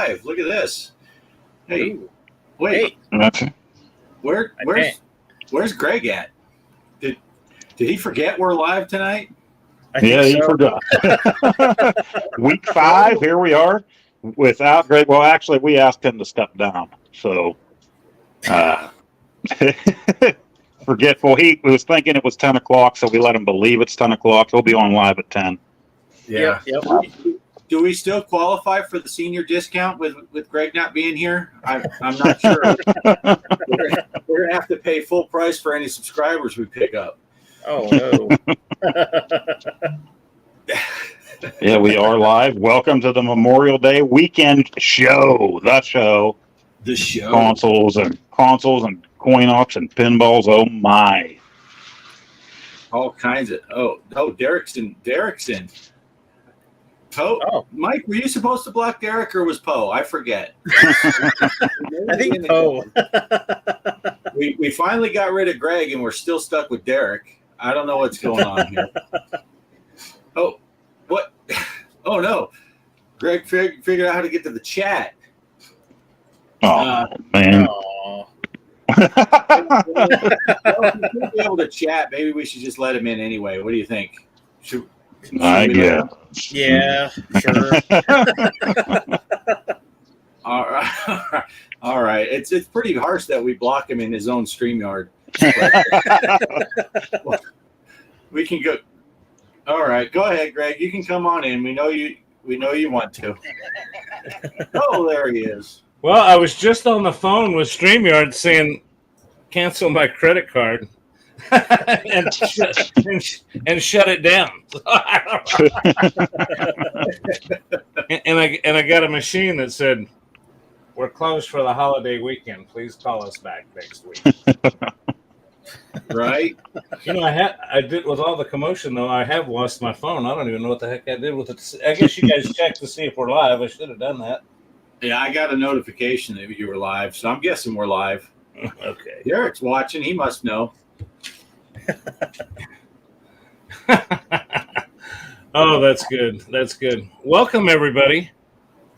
live. Look at this. Hey, Ooh. wait. Hey. Where's Greg at? Did he forget we're live tonight? He forgot. Week 5, here we are without Greg. Well, actually, we asked him to step down. So, forgetful. He was thinking it was 10 o'clock, so we let him believe it's 10 o'clock. He'll be on live at 10. Yeah. Yep. Do we still qualify for the senior discount with Greg not being here? I'm not sure. We're going to have to pay full price for any subscribers we pick up. Oh, no. Yeah, we are live. Welcome to the Memorial Day weekend show. The show. Consoles and coin ops and pinballs. Oh my! All kinds of. Oh, Derek's in. Poe. Oh. Mike, were you supposed to block Derek or was Poe? I forget. I think Poe. We finally got rid of Greg and we're still stuck with Derek. I don't know what's going on here. Oh, what? Oh no, Greg figured out how to get to the chat. Oh man. Oh. Well, if he should be able to chat, maybe we should just let him in anyway. What do you think? Should I guess. Yeah, sure. All right. It's pretty harsh that we block him in his own StreamYard. We can go. All right, go ahead, Greg. You can come on in. We know you want to. Oh, there he is. Well, I was just on the phone with StreamYard saying cancel my credit card and shut it down. and I got a machine that said, "We're closed for the holiday weekend. Please call us back next week." Right? You know, I did with all the commotion though. I have lost my phone. I don't even know what the heck I did with it. I guess you guys checked to see if we're live. I should have done that. Yeah, I got a notification that you were live, so I'm guessing we're live. Okay. Derek's watching. He must know. Oh, that's good. That's good. Welcome, everybody.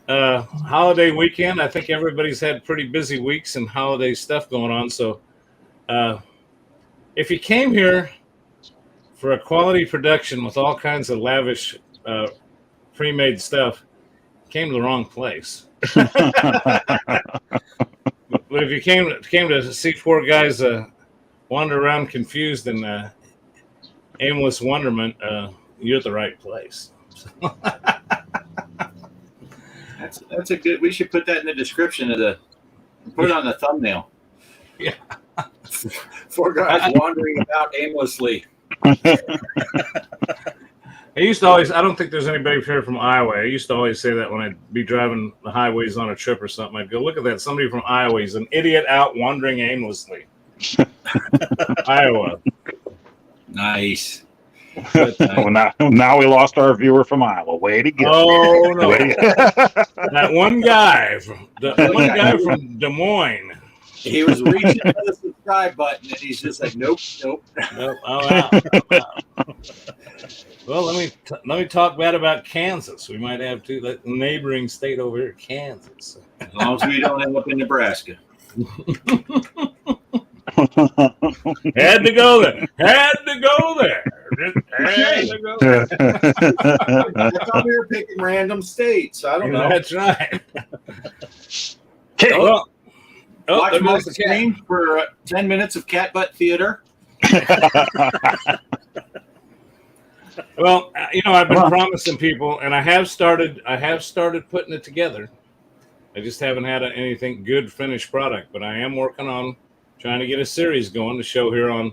Holiday weekend. I think everybody's had pretty busy weeks and holiday stuff going on. So if you came here for a quality production with all kinds of lavish pre-made stuff, you came to the wrong place. But if you came to see four guys wander around confused and aimless wonderment, you're at the right place. That's a good. We should put that in the description of put it on the thumbnail. Yeah. Four guys wandering about aimlessly. I used to always, I don't think there's anybody here from Iowa. I used to always say that when I'd be driving the highways on a trip or something. I'd go, look at that. Somebody from Iowa. He's an idiot out wandering aimlessly. Iowa. Nice. Now we lost our viewer from Iowa. Way to go. Oh, no. That one guy from Des Moines. He was reaching for the subscribe button, and he's just like, nope. I'm out. Well, let me talk bad about Kansas. We might have to. The neighboring state over here, Kansas. As long as we don't end up in Nebraska. Had to go there. Had to go there. I thought we were picking random states. I don't know. That's right. Okay. Well, watch my screen for 10 minutes of cat butt theater. Well, I've been promising people, and I have started putting it together. I just haven't had anything good finished product, but I am working on trying to get a series going to show here on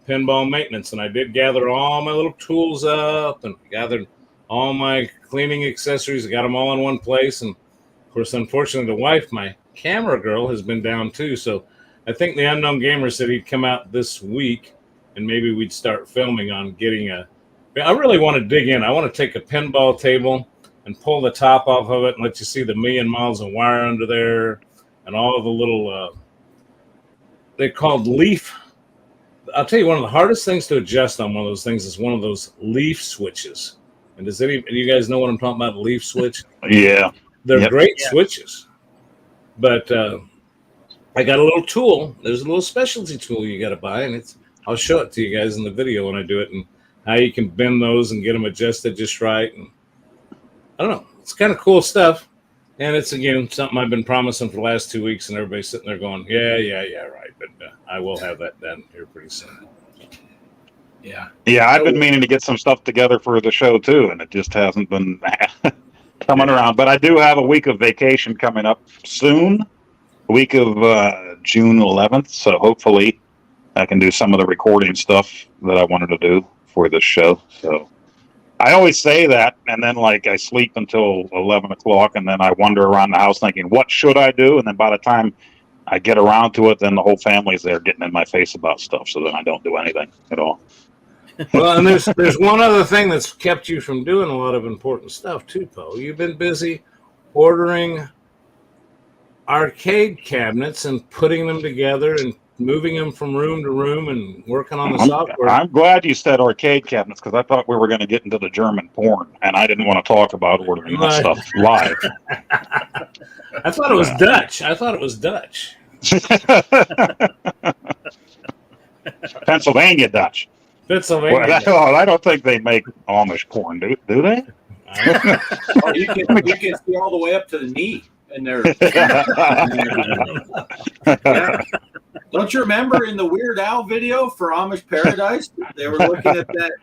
pinball maintenance. And I did gather all my little tools up and gathered all my cleaning accessories. I got them all in one place. And of course, unfortunately, the wife, my camera girl, has been down too. So I think the Unknown Gamer said he'd come out this week and maybe we'd start filming on getting I really want to dig in. I want to take a pinball table and pull the top off of it and let you see the million miles of wire under there and all the little, they're called leaf. I'll tell you, one of the hardest things to adjust on one of those things is one of those leaf switches. And do you guys know what I'm talking about, a leaf switch? Yeah. They're great Yeah. switches. But I got a little tool. There's a little specialty tool you got to buy, and I'll show it to you guys in the video when I do it, and how you can bend those and get them adjusted just right. And I don't know. It's kind of cool stuff. And it's, again, something I've been promising for the last 2 weeks, and everybody's sitting there going, yeah, right. But I will have that done here pretty soon. Yeah. Yeah, I've been meaning to get some stuff together for the show, too, and it just hasn't been coming around. But I do have a week of vacation coming up soon, the week of June 11th. So hopefully I can do some of the recording stuff that I wanted to do for this show. So I always say that, and then like I sleep until 11 o'clock, and then I wander around the house thinking, what should I do? And then by the time I get around to it, then the whole family's there getting in my face about stuff. So then I don't do anything at all. Well, and there's one other thing that's kept you from doing a lot of important stuff too, Poe. You've been busy ordering arcade cabinets and putting them together and moving them from room to room and working on the software. I'm glad you said arcade cabinets, because I thought we were going to get into the German porn, and I didn't want to talk about ordering that stuff live. I thought it was Dutch. Pennsylvania Dutch. Pennsylvania. Well, I don't think they make Amish porn, do they? Oh, you can see all the way up to the knee. And they're yeah. Don't you remember in the Weird Al video for Amish Paradise? They were looking at that.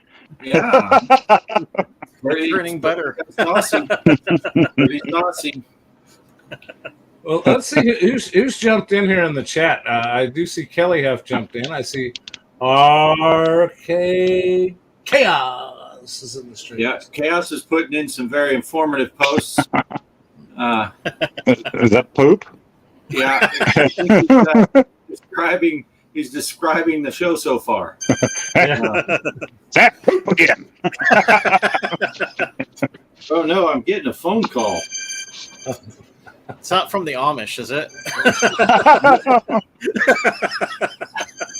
Yeah. Turning butter. Saucy. Pretty saucy. Well, let's see who's jumped in here in the chat. I do see Kelly Huff jumped in. I see Arcade Chaos is in the stream. Yeah, Chaos is putting in some very informative posts. Is that poop? Yeah, he's describing the show so far. That poop again. Oh no, I'm getting a phone call. It's not from the Amish, is it?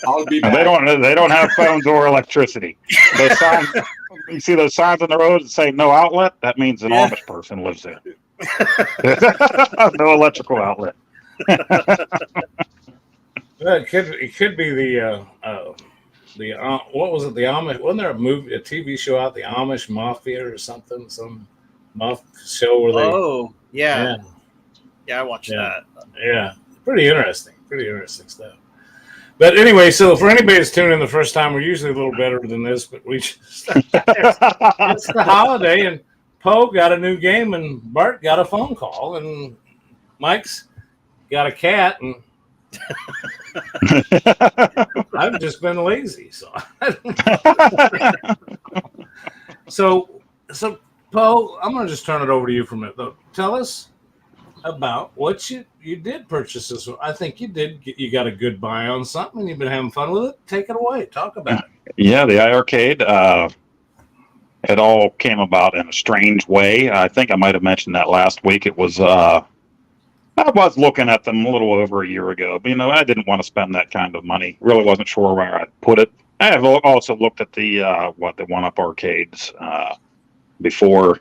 I'll be back. They don't have phones or electricity. Those signs, you see those signs on the road that say no outlet? That means an Amish person lives there. No electrical outlet. Well, it could be the what was it? The Amish, wasn't there a TV show out, the Amish Mafia or something? Some mafia show where they. Oh yeah, I watched that. Yeah, pretty interesting stuff. But anyway, so for anybody that's tuning in the first time, we're usually a little better than this, but we just it's the holiday, and Poe got a new game, and Bart got a phone call, and Mike's got a cat, and I've just been lazy. So Poe, I'm going to just turn it over to you for a minute, though. Tell us about what you did purchase this one. I think you got a good buy on something, and you've been having fun with it. Take it away. Talk about it. Yeah, the iArcade. It all came about in a strange way. I think I might have mentioned that last week. It was I was looking at them a little over a year ago, but I didn't want to spend that kind of money. Really wasn't sure where I'd put it. I have also looked at the one-up arcades before,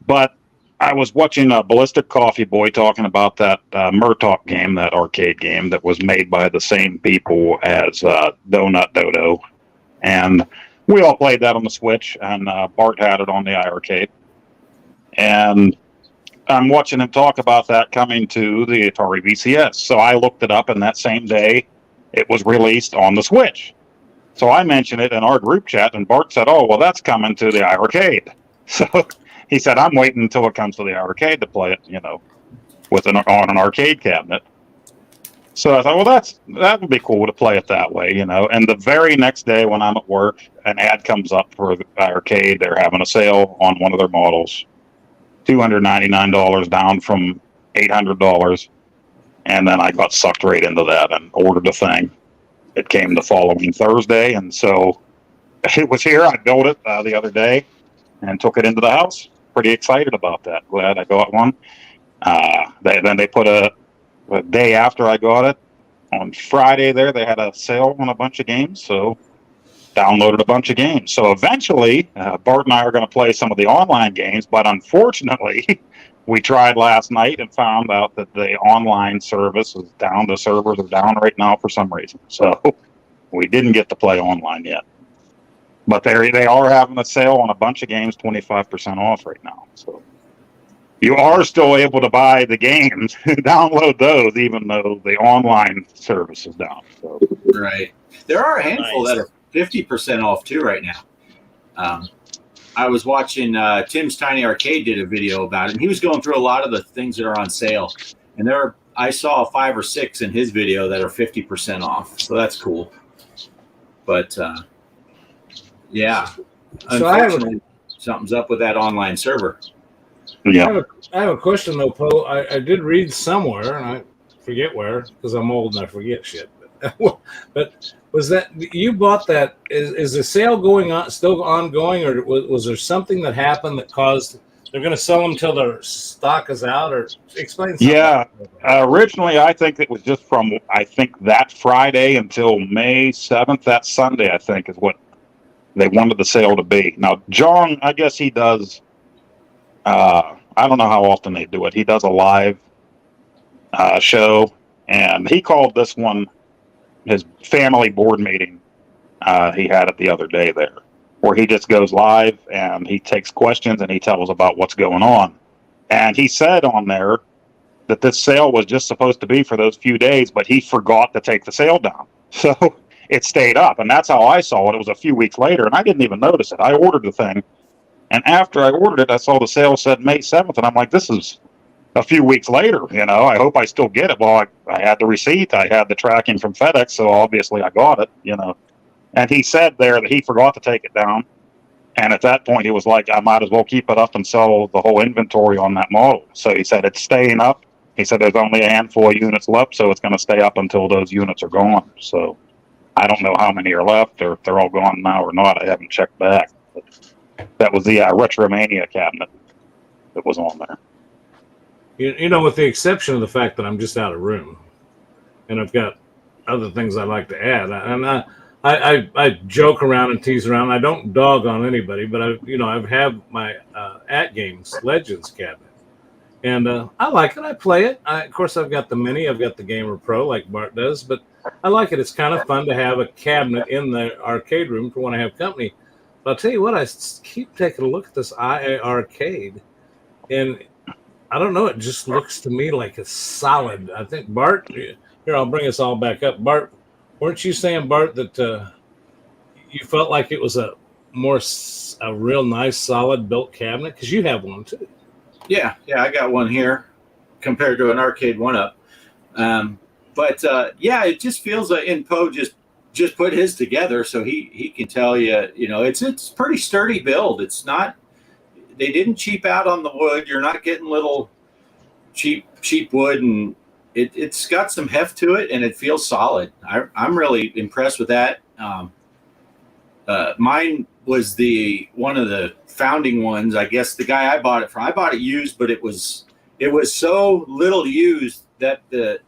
but I was watching Ballistic Coffee Boy talking about that Murtaugh game, that arcade game that was made by the same people as Donut Dodo, and we all played that on the Switch, and Bart had it on the iArcade. And I'm watching him talk about that coming to the Atari VCS. So I looked it up, and that same day, it was released on the Switch. So I mentioned it in our group chat, and Bart said, "Oh, well, that's coming to the iArcade." So he said, "I'm waiting until it comes to the iArcade to play it, on an arcade cabinet." So I thought, well, that would be cool to play it that way, And the very next day when I'm at work, an ad comes up for the arcade. They're having a sale on one of their models, $299 down from $800. And then I got sucked right into that and ordered the thing. It came the following Thursday, and so it was here. I built it the other day and took it into the house. Pretty excited about that. Glad I got one. Then they put a day after I got it, on Friday they had a sale on a bunch of games, so downloaded a bunch of games. So eventually, Bart and I are going to play some of the online games, but unfortunately, we tried last night and found out that the online service is down. The servers are down right now for some reason. So we didn't get to play online yet. But they are having a sale on a bunch of games, 25% off right now. So you are still able to buy the games, download those, even though the online service is down. So. Right. There are a handful that are 50% off too right now. I was watching Tim's Tiny Arcade did a video about it. And he was going through a lot of the things that are on sale, and I saw 5 or 6 in his video that are 50% off. So that's cool. But yeah, So unfortunately, something's up with that online server. Yeah. I have a question though, Poe. I did read somewhere, and I forget where because I'm old and I forget shit. But was that you bought that? Is the sale still ongoing, or was there something that happened that caused they're going to sell them till their stock is out? Or explain something. Yeah. Originally, I think it was just from that Friday until May 7th. That Sunday, I think, is what they wanted the sale to be. Now, John, I guess he does. I don't know how often they do it. He does a live show, and he called this one his family board meeting. He had it the other day there, where he just goes live and he takes questions and he tells about what's going on. And he said on there that this sale was just supposed to be for those few days, but he forgot to take the sale down. So it stayed up, and that's how I saw it. It was a few weeks later, and I didn't even notice it. I ordered the thing. And after I ordered it, I saw the sale said May 7th, and I'm like, this is a few weeks later, I hope I still get it. Well, I had the receipt, I had the tracking from FedEx, so obviously I got it, And he said there that he forgot to take it down. And at that point, he was like, I might as well keep it up and sell the whole inventory on that model. So he said, it's staying up. He said, there's only a handful of units left, so it's going to stay up until those units are gone. So I don't know how many are left, or if they're all gone now or not. I haven't checked back. But that was the Retromania cabinet that was on there. With the exception of the fact that I'm just out of room, and I've got other things I like to add, and I joke around and tease around. I don't dog on anybody, but I've had my At Games Legends cabinet, and I like it. I play it. Of course, I've got the Mini. I've got the Gamer Pro, like Bart does, but I like it. It's kind of fun to have a cabinet in the arcade room for when I have company. But I'll tell you what, I keep taking a look at this IA arcade, and I don't know. It just looks to me like it's solid. I think Bart. Here, I'll bring us all back up. Bart, weren't you saying, Bart, that you felt like it was a real nice, solid built cabinet? Because you have one too. Yeah, I got one here compared to an arcade one-up. But it just feels like, and Poe just put his together, so he can tell you, it's pretty sturdy build. It's not. They didn't cheap out on the wood. You're not getting little cheap wood, and it's got some heft to it, and it feels solid. I'm really impressed with that. Mine was one of the founding ones. I guess the guy I bought it from. I bought it used, but it was so little used that did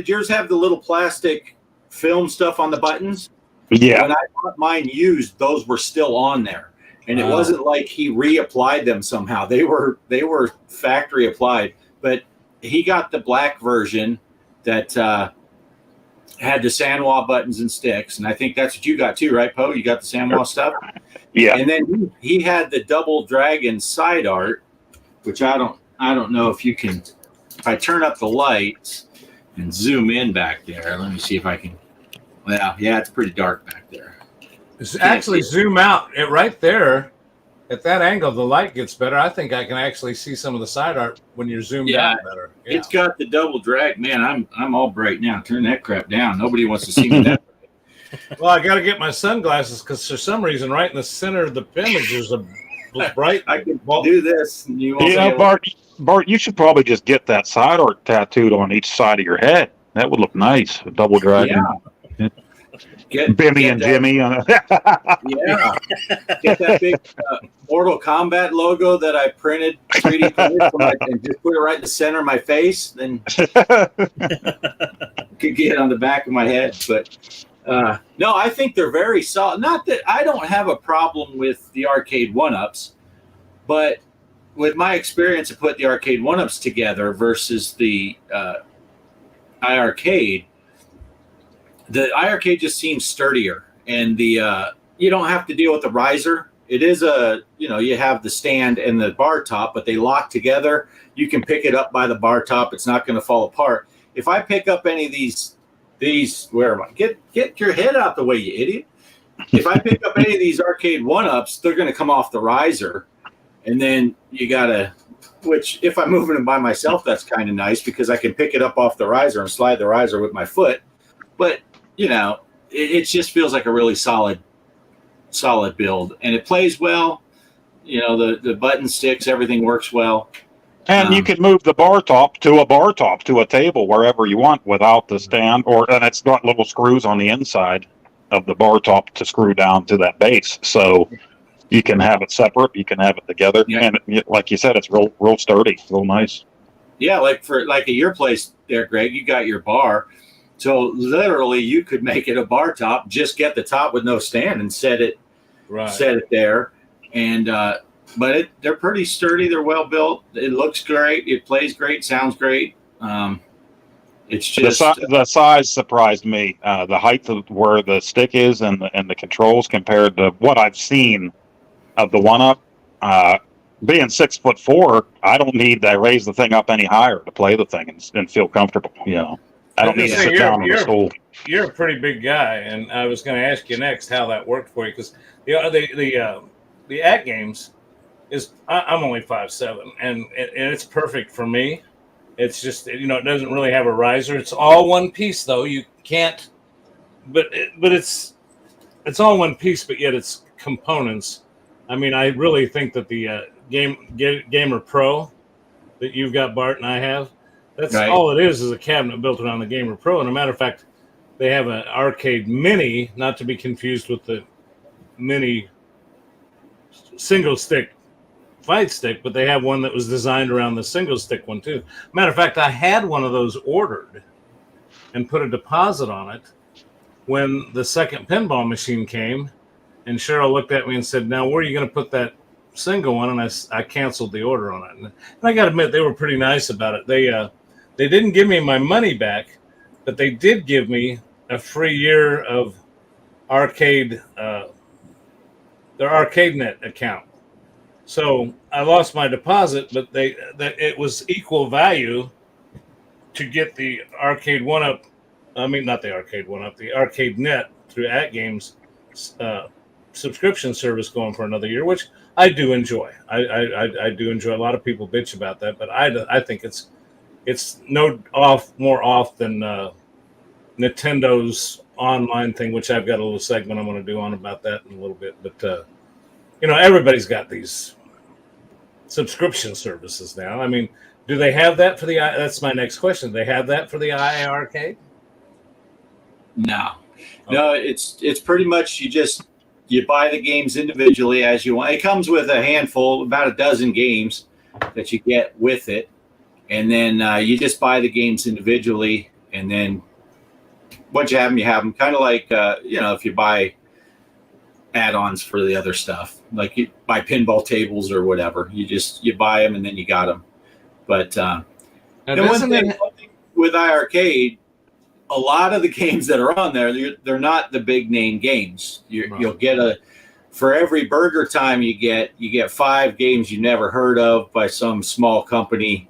yours have the little plastic film stuff on the buttons? Yeah. When I bought mine used, those were still on there. And it wasn't like he reapplied them somehow. They were factory applied. But he got the black version that had the Sanwa buttons and sticks, and I think that's what you got too, right, Poe? You got the Sanwa stuff. Yeah. And then he had the Double Dragon side art, which I don't know if you can. If I turn up the lights and zoom in back there, let me see if I can. Well, yeah, it's pretty dark back there. Actually, zoom out right there. At that angle, the light gets better. I think I can actually see some of the side art when you're zoomed out better. Yeah. It's got the double drag. Man, I'm all bright now. Turn that crap down. Nobody wants to see me that bright. Well, I got to get my sunglasses because for some reason, right in the center of the image, there's a bright. I can do this. And Bart, you should probably just get that side art tattooed on each side of your head. That would look nice. A double dragon. Yeah. Bimmy and Jimmy. Yeah. Get that big Mortal Kombat logo that I printed, 3D printed, and just put it right in the center of my face. Then could get it on the back of my head. But no, I think they're very solid. Not that I don't have a problem with the arcade one-ups, but with my experience of putting the arcade one-ups together versus the iArcade, the iArcade just seems sturdier, and the you don't have to deal with the riser. It is you have the stand and the bar top, but they lock together. You can pick it up by the bar top. It's not going to fall apart. If I pick up any of these, where am I? Get your head out the way, you idiot. If I pick up any of these arcade one-ups, they're going to come off the riser, and then you got to, which if I'm moving them by myself, that's kind of nice because I can pick it up off the riser and slide the riser with my foot. But, it just feels like a really solid build, and it plays well. The button sticks, everything works well. And you can move the bar top to a table wherever you want without the stand, and it's got little screws on the inside of the bar top to screw down to that base. So you can have it separate, you can have it together, and like you said, it's real sturdy, real nice. Yeah, like at your place there, Greg, you got your bar. So literally, you could make it a bar top. Just get the top with no stand and set it there. And but they're pretty sturdy. They're well built. It looks great. It plays great. Sounds great. It's just the size surprised me. The height of where the stick is and the controls compared to what I've seen of the one-up. Being 6'4", I don't need to raise the thing up any higher to play the thing and feel comfortable. I don't need to sit down on the stool. You're a pretty big guy, and I was going to ask you next how that worked for you, because the at games is I'm only 5'7", and it's perfect for me. It's just it doesn't really have a riser. It's all one piece though. You can't, but it's all one piece, but yet it's components. I mean, I really think that the Gamer Pro that you've got, Bart, and I have. That's right. All it is a cabinet built around the Gamer Pro. And a matter of fact, they have an arcade mini, not to be confused with the mini single stick fight stick, but they have one that was designed around the single stick one too. Matter of fact, I had one of those ordered and put a deposit on it when the second pinball machine came. And Cheryl looked at me and said, "Now, where are you going to put that single one?" And I canceled the order on it. And I got to admit, they were pretty nice about it. They didn't give me my money back, but they did give me a free year of their ArcadeNet account. So I lost my deposit, but it was equal value to get the arcade one-up. I mean, not the arcade one-up, the ArcadeNet through AtGames subscription service going for another year, which I do enjoy. I do enjoy. A lot of people bitch about that, but I think it's more off than Nintendo's online thing, which I've got a little segment I'm going to do on about that in a little bit. But everybody's got these subscription services now. I mean, do they have that for the? That's my next question. Do they have that for the iArcade? No, no. It's pretty much you buy the games individually as you want. It comes with a handful, about a dozen games that you get with it. And then you just buy the games individually. And then once you have them, kind of like, if you buy add-ons for the other stuff, like you buy pinball tables or whatever, you buy them and then you got them. But one thing with iArcade, a lot of the games that are on there, they're not the big name games. You'll get for every Burger Time you get 5 games you never heard of by some small company.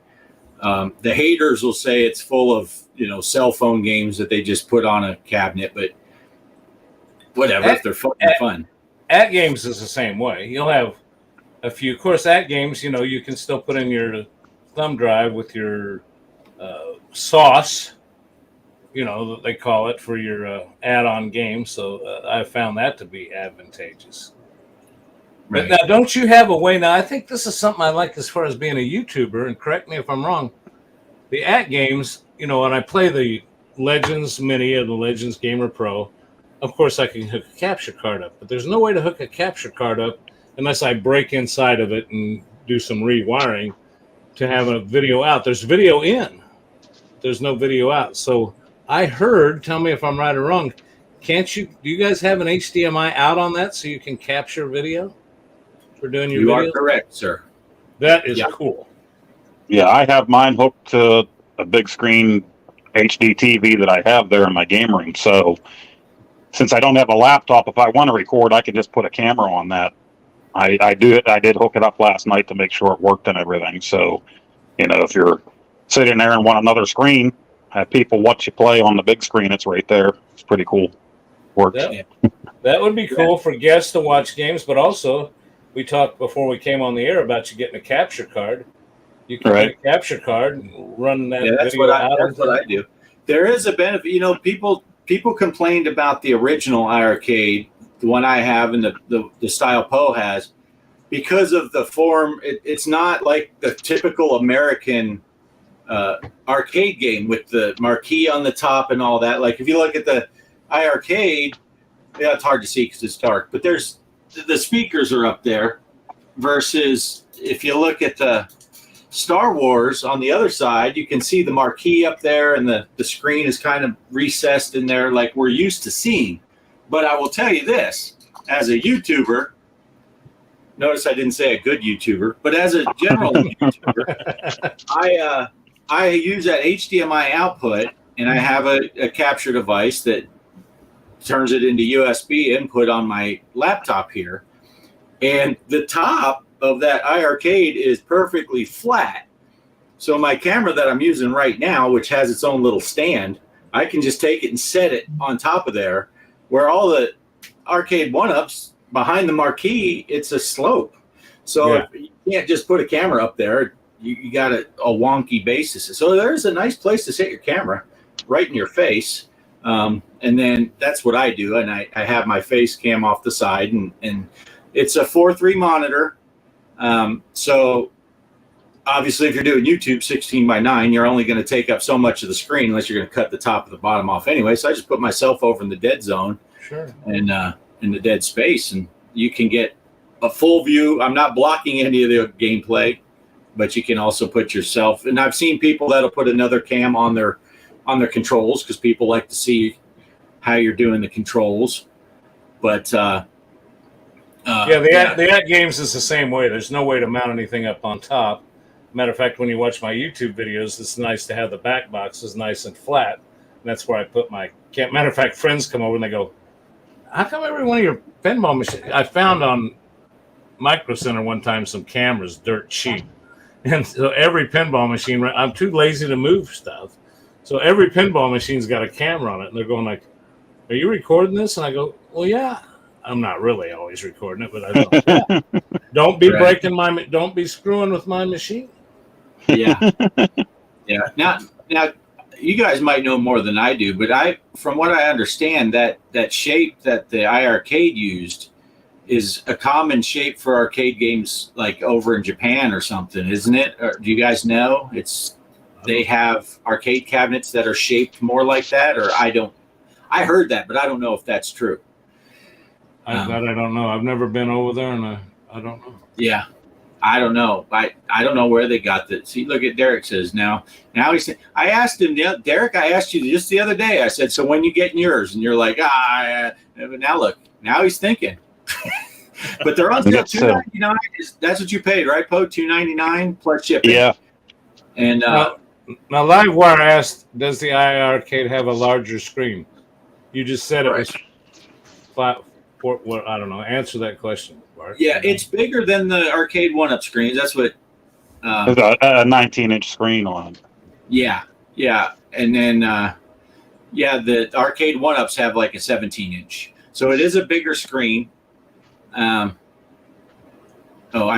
The haters will say it's full of cell phone games that they just put on a cabinet, but whatever, if they're fun, they're fun. At Games is the same way. You'll have a few. Of course, at Games, you can still put in your thumb drive with your sauce. They call it for your add-on game. So I found that to be advantageous. Right. But now, don't you have a way? Now, I think this is something I like as far as being a YouTuber, and correct me if I'm wrong. The at games, when I play the Legends Mini or the Legends Gamer Pro, of course I can hook a capture card up. But there's no way to hook a capture card up unless I break inside of it and do some rewiring to have a video out. There's video in. There's no video out. So I heard, tell me if I'm right or wrong, do you guys have an HDMI out on that so you can capture video for doing your videos? You are correct, sir. That is cool. Yeah, I have mine hooked to a big screen HD TV that I have there in my game room. So since I don't have a laptop, if I want to record, I can just put a camera on that. I did hook it up last night to make sure it worked and everything. So, if you're sitting there and want another screen, have people watch you play on the big screen. It's right there. It's pretty cool. Works. That would be cool for guests to watch games, but also we talked before we came on the air about you getting a capture card. You can get a capture card and run that video out. That's what I do. There is a benefit. People complained about the original iArcade, the one I have and the style Poe has, because of the form. It's not like the typical American arcade game with the marquee on the top and all that. Like if you look at the iArcade, it's hard to see because it's dark, but there's the speakers are up there, versus if you look at the Star Wars on the other side, you can see the marquee up there and the screen is kind of recessed in there like we're used to seeing. But I will tell you this, as a YouTuber, notice I didn't say a good YouTuber, but as a general YouTuber, I use that HDMI output, and I have a capture device that turns it into USB input on my laptop here. And the top of that iArcade is perfectly flat. So my camera that I'm using right now, which has its own little stand, I can just take it and set it on top of there, where all the arcade one-ups behind the marquee, it's a slope. So if you can't just put a camera up there, you got a wonky basis. So there's a nice place to set your camera right in your face. And then that's what I do. And I have my face cam off the side, and it's a 4:3 monitor. So obviously if you're doing YouTube 16:9, you're only going to take up so much of the screen unless you're going to cut the top of the bottom off anyway. So I just put myself over in the dead zone and in the dead space, and you can get a full view. I'm not blocking any of the gameplay, but you can also put yourself. And I've seen people that'll put another cam on their controls because people like to see how you're doing the controls. But the at games is the same way. There's no way to mount anything up on top. Matter of fact, when you watch my YouTube videos, it's nice to have the back boxes nice and flat. And that's where I put my cam. Matter of fact, friends come over and they go, "How come every one of your pinball machines?" I found on Micro Center one time some cameras dirt cheap, and so every pinball machine. I'm too lazy to move stuff, so every pinball machine's got a camera on it, and they're going like, "Are you recording this?" And I go, "Well, yeah." I'm not really always recording it, but I don't. Don't be don't be screwing with my machine. Yeah. Now, you guys might know more than I do, but from what I understand, that shape that the iArcade used is a common shape for arcade games, like over in Japan or something, isn't it? Or do you guys know? They have arcade cabinets that are shaped more like that, or I heard that, but I don't know if that's true. I don't know. I've never been over there, and I don't know. Yeah, I don't know. I don't know where they got that. See, look at Derek says now he's. I asked him, Derek. I asked you just the other day. I said, so when you getting yours? And you're like, now look. Now he's thinking. But they're on sale $2.99. That's what you paid, right, Poe? $2.99 plus shipping. Yeah. And now Livewire asked, does the iArcade have a larger screen? You just said it was 5. Well, I don't know. Answer that question, Bart. Yeah, it's bigger than the arcade one-up screens. That's what. There's a 19-inch screen on it. Yeah, and then the arcade one-ups have like a 17-inch, so it is a bigger screen. I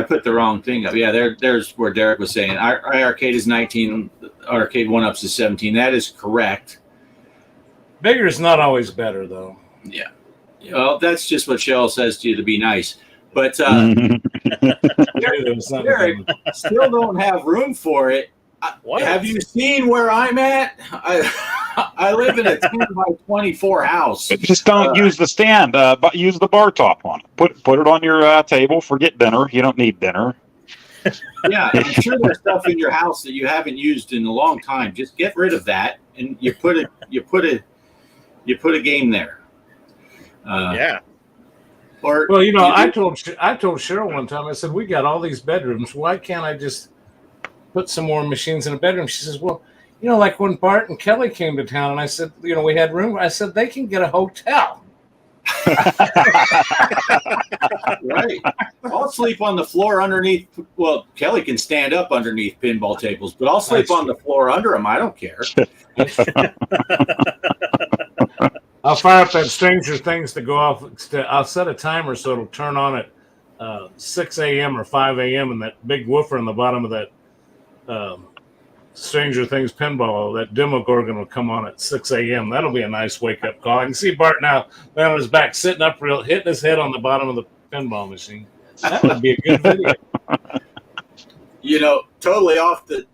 put the wrong thing up. Yeah, there's where Derek was saying. Our arcade is 19. Arcade one-ups is 17. That is correct. Bigger is not always better, though. Yeah. Well, that's just what Shell says to you to be nice. But Derek still don't have room for it. Have you seen where I'm at? I live in a 10 by 24 house. Just don't use the stand, but use the bar top on it. Put it on your table. Forget dinner. You don't need dinner. Yeah, I'm sure there's stuff in your house that you haven't used in a long time. Just get rid of that, and you put a game there. Or Well, I told Cheryl one time. I said, we got all these bedrooms. Why can't I just put some more machines in a bedroom? She says, well, like when Bart and Kelly came to town, and I said, we had room. I said, they can get a hotel. Right. I'll sleep on the floor underneath. Well, Kelly can stand up underneath pinball tables, but I'll sleep on the floor under them. I don't care. I'll fire up that Stranger Things to go off. I'll set a timer so it'll turn on at 6 a.m. or 5 a.m. and that big woofer in the bottom of that Stranger Things pinball, that Demogorgon will come on at 6 a.m. That'll be a nice wake-up call. I can see Bart now laying on his back, sitting up real, hitting his head on the bottom of the pinball machine. That would be a good video. Totally off the...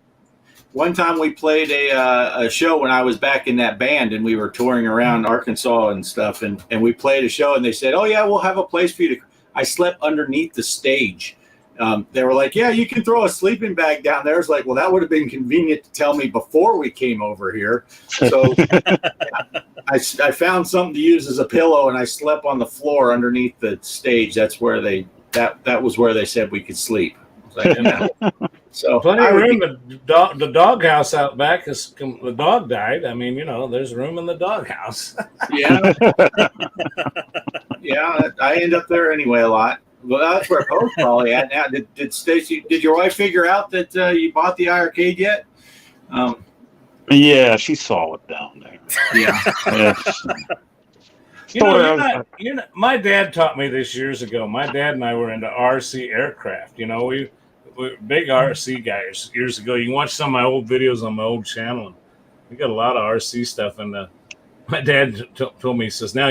One time we played a show when I was back in that band, and we were touring around Arkansas and stuff, and we played a show, and they said, oh, yeah, we'll have a place for you to... I slept underneath the stage. They were like, yeah, you can throw a sleeping bag down there. It's like, well, that would have been convenient to tell me before we came over here. So I found something to use as a pillow, and I slept on the floor underneath the stage. That's where that was where they said we could sleep. Like, so plenty of room. The doghouse out back is the dog died. I mean, there's room in the doghouse. Yeah. Yeah, I end up there anyway a lot. Well, that's where Poe's probably at now. Did Stacy? Did your wife figure out that you bought the arcade yet? Yeah, she saw it down there. Yeah. My dad taught me this years ago. My dad and I were into RC aircraft. We were big RC guys years ago. You can watch some of my old videos on my old channel. And we got a lot of RC stuff. And my dad told me, he says, now,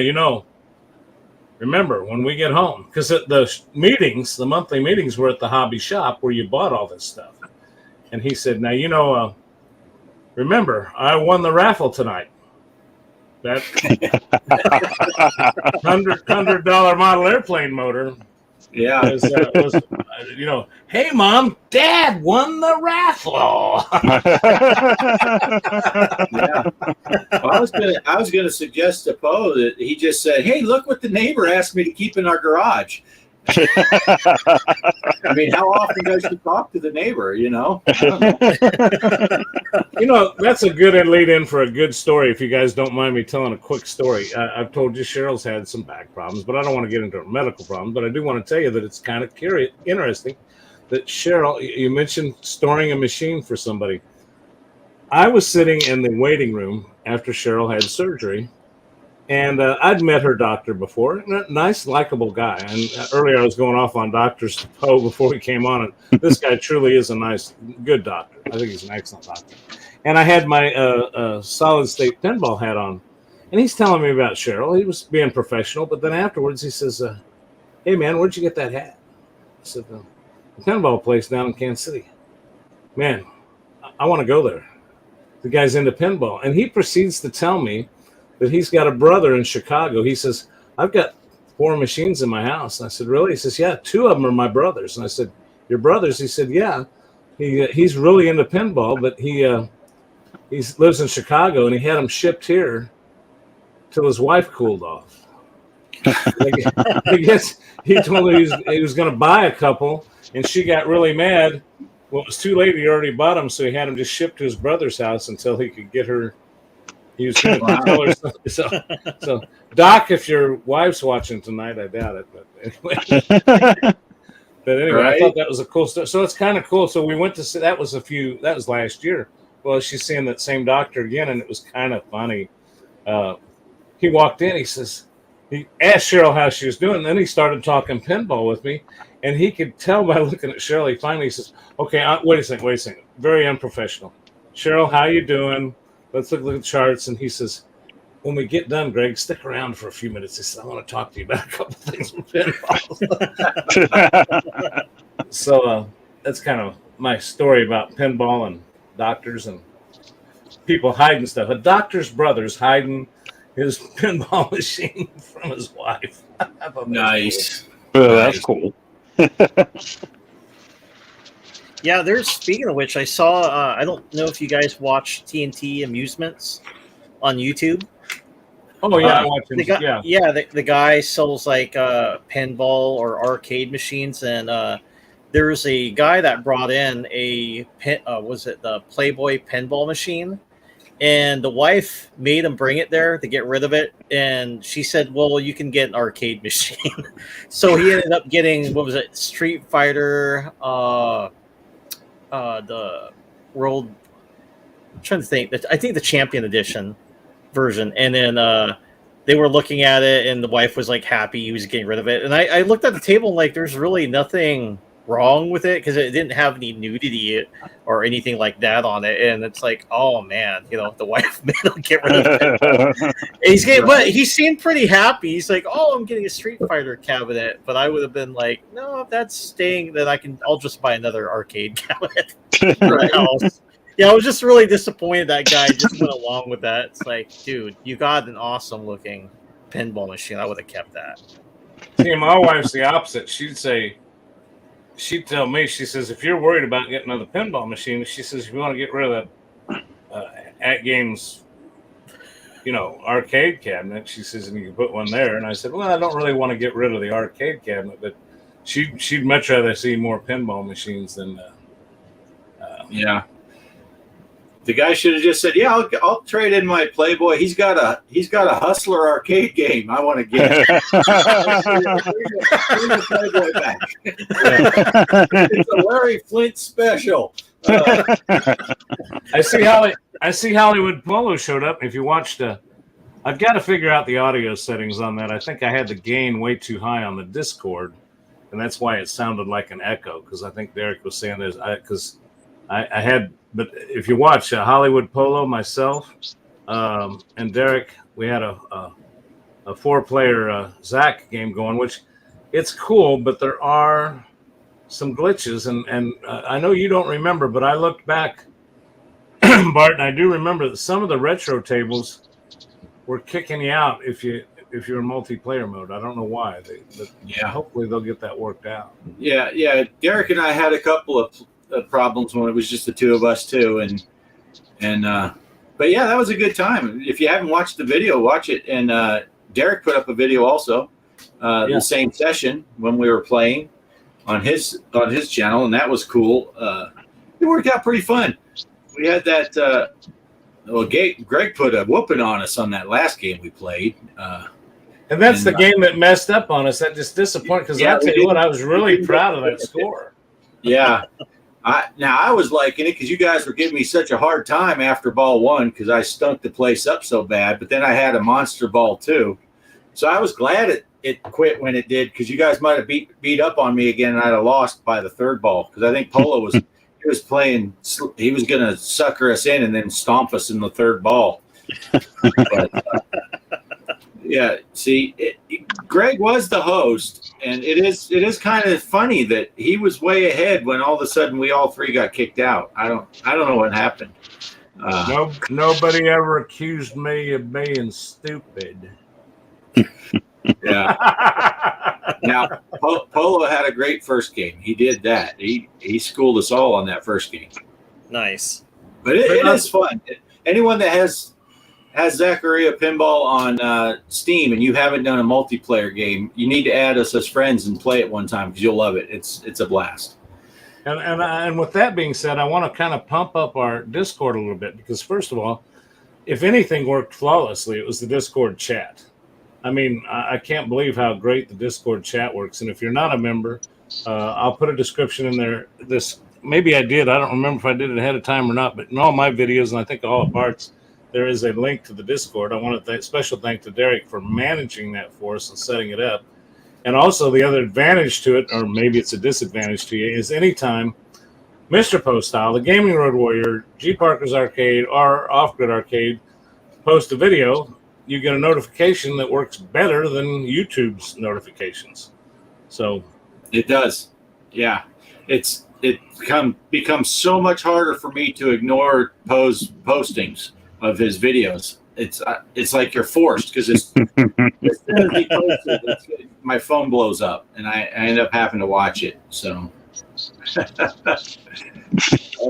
remember when we get home, because the monthly meetings were at the hobby shop where you bought all this stuff. And he said, now, remember, I won the raffle tonight. That $100 model airplane motor. Yeah. Was, hey, Mom, Dad won the raffle. Yeah. Well, I was gonna suggest to Poe that he just said, hey, look what the neighbor asked me to keep in our garage. I mean, how often does she talk to the neighbor, I don't know. That's a good lead in for a good story. If you guys don't mind me telling a quick story. I've told you Cheryl's had some back problems, but I don't want to get into medical problems. But I do want to tell you that it's kind of interesting that Cheryl, you mentioned storing a machine for somebody. I was sitting in the waiting room after Cheryl had surgery, and I'd met her doctor before. Nice, likable guy. And earlier I was going off on Dr. Poe before we came on. And this guy truly is a nice, good doctor. I think he's an excellent doctor. And I had my solid state pinball hat on. And he's telling me about Cheryl. He was being professional. But then afterwards he says, hey, man, where'd you get that hat? I said, the pinball place down in Kansas City. Man, I want to go there. The guy's into pinball. And he proceeds to tell me that he's got a brother in Chicago. He says, I've got 4 machines in my house. And I said, really? He says, yeah, 2 of them are my brothers. And I said, your brothers? He said, yeah. He's really into pinball, but he lives in Chicago, and he had them shipped here till his wife cooled off. I guess he told me he was going to buy a couple, and she got really mad. Well, it was too late. He already bought them, so he had them just shipped to his brother's house until he could get her. He was going to tell her something. So, Doc, if your wife's watching tonight, I doubt it. But anyway, right? I thought that was a cool story. So it's kind of cool. So we went to see, that was last year. Well, she's seeing that same doctor again, and it was kind of funny. He walked in. He asked Cheryl how she was doing. And then he started talking pinball with me, and he could tell by looking at Cheryl. He finally says, "Okay, wait a second. Very unprofessional. Cheryl, how you doing? Let's look at the charts." And he says, when we get done, Greg, stick around for a few minutes. He said, I want to talk to you about a couple things with pinball. So that's kind of my story about pinball and doctors and people hiding stuff. A doctor's brother's hiding his pinball machine from his wife. Nice. Cool. That's cool. Yeah, speaking of which, I saw, I don't know if you guys watch TNT Amusements on YouTube. Oh yeah, I'm watching. The guy sells like pinball or arcade machines, and there's a guy that brought in a was it the Playboy pinball machine, and the wife made him bring it there to get rid of it, and she said, "Well, you can get an arcade machine." So he ended up getting, what was it, Street Fighter, the World. I'm trying to think. I think the Champion Edition version, and then they were looking at it, and the wife was like happy he was getting rid of it. And I looked at the table and like, there's really nothing wrong with it because it didn't have any nudity or anything like that on it. And it's like, oh man, the wife made him get rid of it. And he's getting, but he seemed pretty happy. He's like, oh, I'm getting a Street Fighter cabinet, but I would have been like, no, if that's staying, then I'll just buy another arcade cabinet. Yeah, I was just really disappointed that guy just went along with that. It's like, dude, you got an awesome looking pinball machine. I would have kept that. See, my wife's the opposite. She'd tell me, she says, if you're worried about getting another pinball machine, she says, if you want to get rid of that At Games, arcade cabinet, she says, and you can put one there. And I said, well, I don't really want to get rid of the arcade cabinet, but she'd much rather see more pinball machines than. Yeah. The guy should have just said, "Yeah, I'll trade in my Playboy. He's got a Hustler arcade game. I want to get it." Bring the Playboy back. It's a Larry Flint special. I see Hollywood Polo showed up. If you watched, I've got to figure out the audio settings on that. I think I had the gain way too high on the Discord, and that's why it sounded like an echo. Because I think Derek was saying this. I had. But if you watch Hollywood Polo, myself and Derek, we had a 4-player Zach game going, which it's cool, but there are some glitches. And I know you don't remember, but I looked back, Bart, and I do remember that some of the retro tables were kicking you out if you're in multiplayer mode. I don't know why. Hopefully they'll get that worked out. Yeah. Derek and I had a couple of problems when it was just the two of us too, but yeah, that was a good time. If you haven't watched the video, watch it. And Derek put up a video also, the same session when we were playing on his channel, and that was cool. It worked out pretty fun. We had that. Greg put a whooping on us on that last game we played. And that's the game that messed up on us. That just disappointed because I'll tell you what, I was really proud of that score. Yeah. I was liking it because you guys were giving me such a hard time after ball 1 because I stunk the place up so bad. But then I had a monster ball 2. So I was glad it quit when it did because you guys might have beat up on me again and I'd have lost by the third ball because I think Polo was playing. He was going to sucker us in and then stomp us in the third ball. But, yeah, see, Greg was the host, and it is kind of funny that he was way ahead when all of a sudden we all three got kicked out. I don't know what happened. Nobody ever accused me of being stupid. Yeah. Now, Polo had a great first game. He did that. He schooled us all on that first game. Nice. But it is fun. Anyone that has Zaccaria Pinball on Steam and you haven't done a multiplayer game, you need to add us as friends and play it one time because you'll love it. It's a blast. And with that being said, I want to kind of pump up our Discord a little bit because, first of all, if anything worked flawlessly, it was the Discord chat. I mean, I can't believe how great the Discord chat works. And if you're not a member, I'll put a description in there. Maybe I did. I don't remember if I did it ahead of time or not, but in all my videos, and I think all of Bart's, there is a link to the Discord. I want to special thank to Derek for managing that for us and setting it up. And also the other advantage to it, or maybe it's a disadvantage to you, is anytime Mr. Post Style, the Gaming Road Warrior, G Parker's Arcade, or Off Grid Arcade post a video, you get a notification that works better than YouTube's notifications. So it does. Yeah. It becomes so much harder for me to ignore postings of his videos. It's like you're forced because as soon as he posts it, my phone blows up and I end up having to watch it. So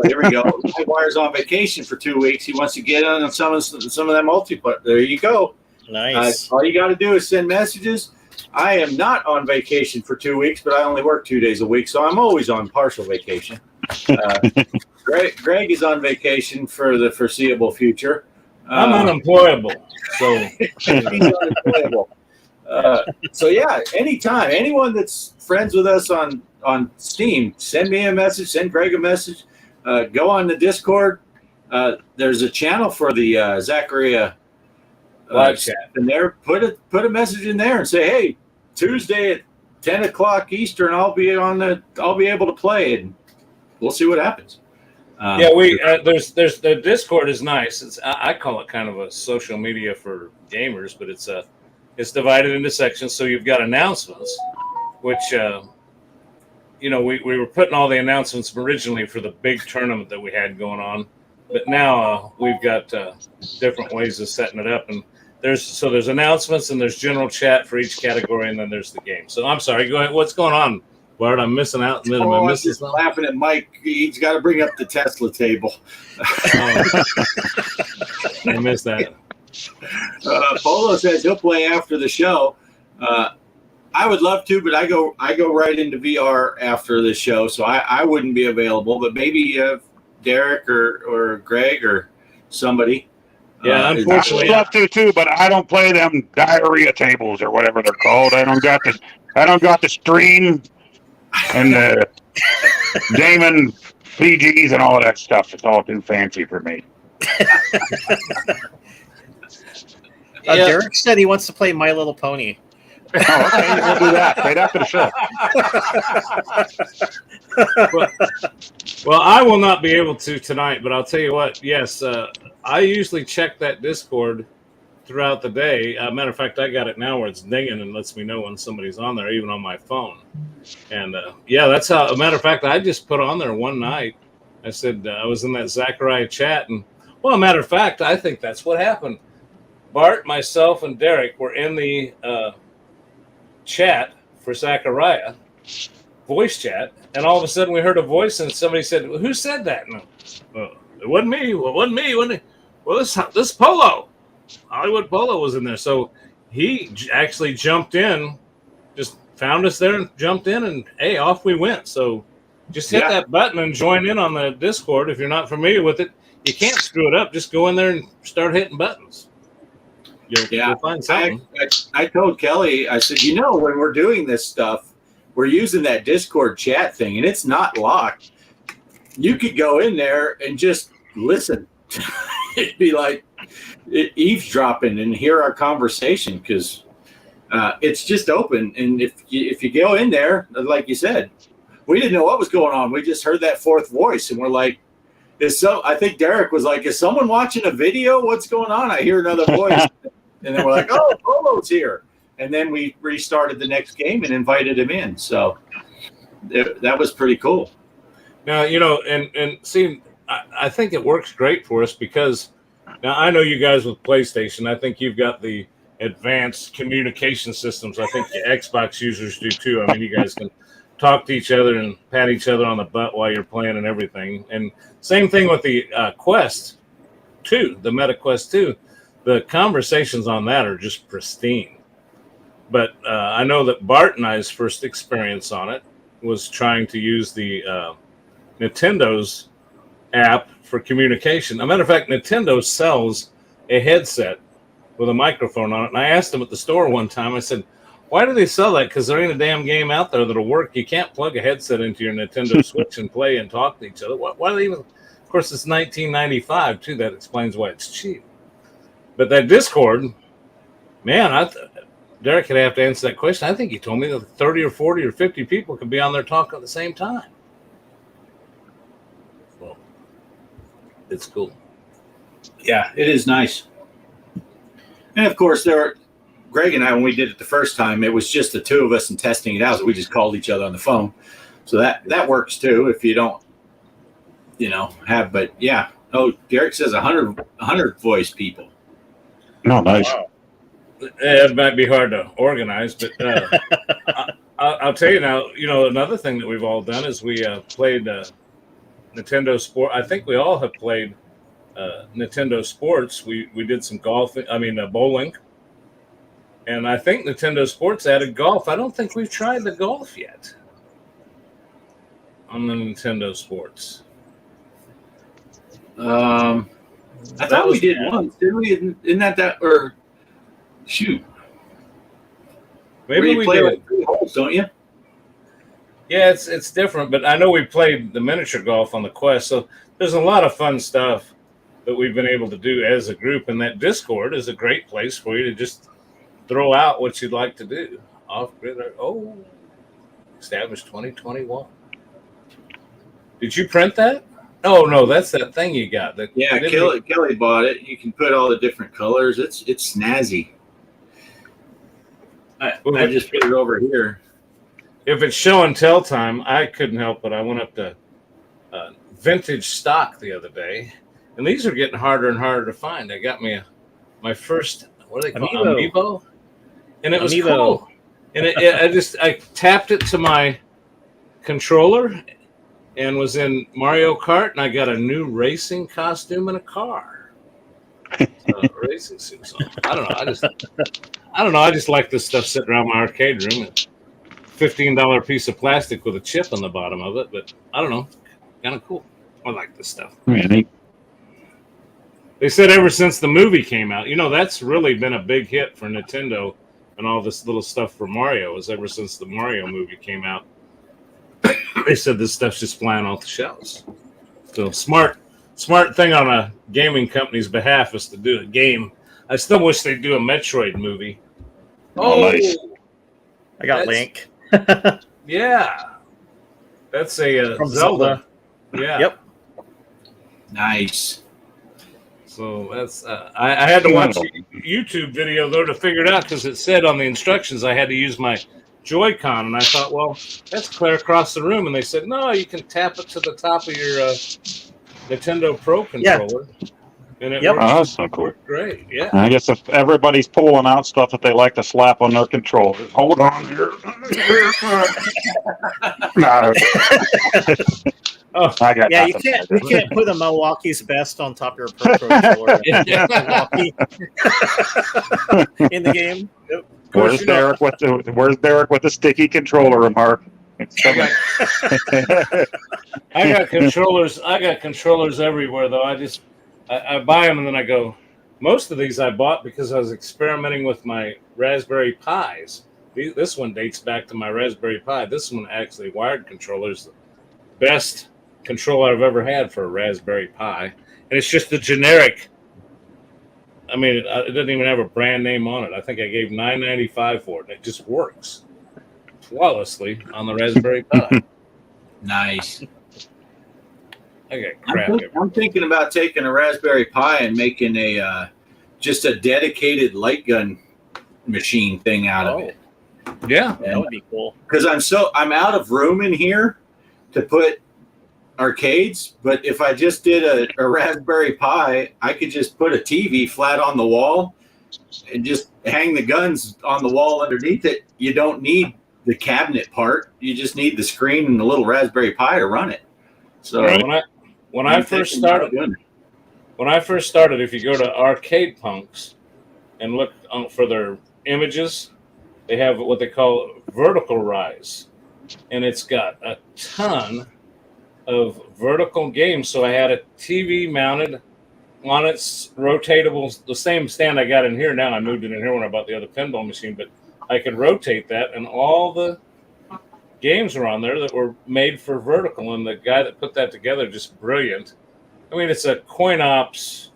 here we go. Wire's on vacation for 2 weeks. He wants to get on some of that multiplayer. There you go. Nice. All you got to do is send messages. I am not on vacation for 2 weeks, but I only work 2 days a week, so I'm always on partial vacation. Greg is on vacation for the foreseeable future. I'm unemployable, so he's unemployable. So yeah, anytime, anyone that's friends with us on Steam, send me a message, send Greg a message. Go on the Discord. There's a channel for the Zaccaria live chat, and there put a message in there and say, hey, Tuesday at 10 o'clock Eastern, I'll be able to play, and we'll see what happens. There's the Discord is nice. I call it kind of a social media for gamers, but it's divided into sections. So you've got announcements, which we were putting all the announcements originally for the big tournament that we had going on, but now we've got different ways of setting it up. And there's announcements and there's general chat for each category, and then there's the game. So I'm sorry, go ahead. What's going on, Bart? I'm missing out. I'm just laughing at Mike. He's got to bring up the Tesla table. I missed that. Polo says he'll play after the show. I would love to, but I go right into VR after the show, so I wouldn't be available. But maybe Derek or Greg or somebody. Yeah, unfortunately, I'd love to too, but I don't play them diarrhea tables or whatever they're called. I don't got the stream and the Damon PGs and all of that stuff. It's all too fancy for me. Derek said he wants to play My Little Pony. Oh, okay, we'll do that right after the show. Well, I will not be able to tonight, but I'll tell you what. Yes, I usually check that Discord throughout the day. Matter of fact, I got it now where it's dinging and lets me know when somebody's on there, even on my phone. And that's how. A matter of fact, I just put on there one night. I said I was in that Zaccaria chat, and well, a matter of fact, I think that's what happened. Bart, myself, and Derek were in the chat for Zaccaria, voice chat, and all of a sudden we heard a voice and somebody said, well, who said that? And, it wasn't me. Well, it wasn't me. Wasn't it? Well, this Polo, Hollywood Polo was in there. So he actually jumped in, just found us there and jumped in, and hey, off we went. So just hit that button and join in on the Discord. If you're not familiar with it, you can't screw it up. Just go in there and start hitting buttons. You'll find something. I told Kelly, I said, when we're doing this stuff, we're using that Discord chat thing, and it's not locked. You could go in there and just listen. It'd be like eavesdropping and hear our conversation because it's just open. And if you go in there, like you said, we didn't know what was going on. We just heard that fourth voice, and we're like, I think Derek was like, is someone watching a video? What's going on? I hear another voice. And then we're like, oh, Polo's here. And then we restarted the next game and invited him in. So that was pretty cool. Now, and see, I think it works great for us because now I know you guys with PlayStation, I think you've got the advanced communication systems. I think the Xbox users do too. I mean, you guys can talk to each other and pat each other on the butt while you're playing and everything. And same thing with the Quest 2, the Meta Quest 2. The conversations on that are just pristine. But I know that Bart and I's first experience on it was trying to use the Nintendo's app for communication. As a matter of fact, Nintendo sells a headset with a microphone on it. And I asked them at the store one time, I said, why do they sell that? Because there ain't a damn game out there that'll work. You can't plug a headset into your Nintendo Switch and play and talk to each other. Why do they even? Of course, it's 1995 too. That explains why it's cheap. But that Discord, man, Derek could have to answer that question. I think he told me that 30 or 40 or 50 people could be on there talking at the same time. Well, it's cool. Yeah, it is nice. And of course, Greg and I, when we did it the first time, it was just the two of us and testing it out. So we just called each other on the phone. So that works too if you don't, have. But yeah. Oh, Derek says 100 voice people. No, nice. Wow. It might be hard to organize, but I'll tell you now. Another thing that we've all done is we played Nintendo Sport. I think we all have played Nintendo Sports. We did some golf. Bowling. And I think Nintendo Sports added golf. I don't think we've tried the golf yet on the Nintendo Sports. I thought we did once, didn't we? Isn't that or shoot? Maybe we play did. like 3 holes, don't you? Yeah, it's different, but I know we played the miniature golf on the Quest, so there's a lot of fun stuff that we've been able to do as a group, and that Discord is a great place for you to just throw out what you'd like to do. Off-grid, established 2021. Did you print that? Oh no, that's that thing you got. Kelly bought it. You can put all the different colors. It's snazzy. I just put it over here. If it's show and tell time, I couldn't help it. I went up to vintage stock the other day, and these are getting harder and harder to find. I got me my first, what do they call it? Amiibo? And it was cool. And I tapped it to my controller and was in Mario Kart, and I got a new racing costume and a car. Racing suits on. I don't know. I just like this stuff sitting around my arcade room. $15 piece of plastic with a chip on the bottom of it, but I don't know. Kind of cool. I like this stuff. Really? They said ever since the movie came out, that's really been a big hit for Nintendo and all this little stuff for Mario is ever since the Mario movie came out. They said this stuff's just flying off the shelves. So smart thing on a gaming company's behalf is to do a game. I still wish they'd do a Metroid movie. Oh, nice. I got Link. Yeah. That's a From Zelda. Yeah. Yep. Nice. So that's I had to watch a YouTube video though to figure it out because it said on the instructions I had to use my Joy-Con, and I thought, well, that's clear across the room, and they said, no, you can tap it to the top of your Nintendo Pro controller. Yeah. And it works. Oh, that's so cool. Great, yeah. I guess if everybody's pulling out stuff that they like to slap on their controllers, hold on here. No. Oh, I got you can't put a Milwaukee's Best on top of your Pro controller. Milwaukee in the game. Yep. Where's Derek with the sticky controller, Mark? I got controllers. I got controllers everywhere, though. I buy them and then I go. Most of these I bought because I was experimenting with my Raspberry Pis. This one dates back to my Raspberry Pi. This one actually wired controllers, the best controller I've ever had for a Raspberry Pi, and it's just the generic. I mean, it doesn't even have a brand name on it. I think I gave $9.95 for it. It just works flawlessly on the Raspberry Pi. Nice. I got crap. I'm thinking about taking a Raspberry Pi and making just a dedicated light gun machine thing out of it. Yeah, that would be cool. Because I'm out of room in here to put arcades, but if I just did a Raspberry Pi, I could just put a TV flat on the wall and just hang the guns on the wall underneath it. You don't need the cabinet part. You just need the screen and the little Raspberry Pi to run it. So when I first started, if you go to Arcade Punks and look for their images, they have what they call vertical rise, and it's got a ton of vertical games. So I had a TV mounted on its rotatable, the same stand I got in here now. I moved it in here when I bought the other pinball machine, but I could rotate that, and all the games were on there that were made for vertical, and the guy that put that together, just brilliant. I mean, it's a coin ops.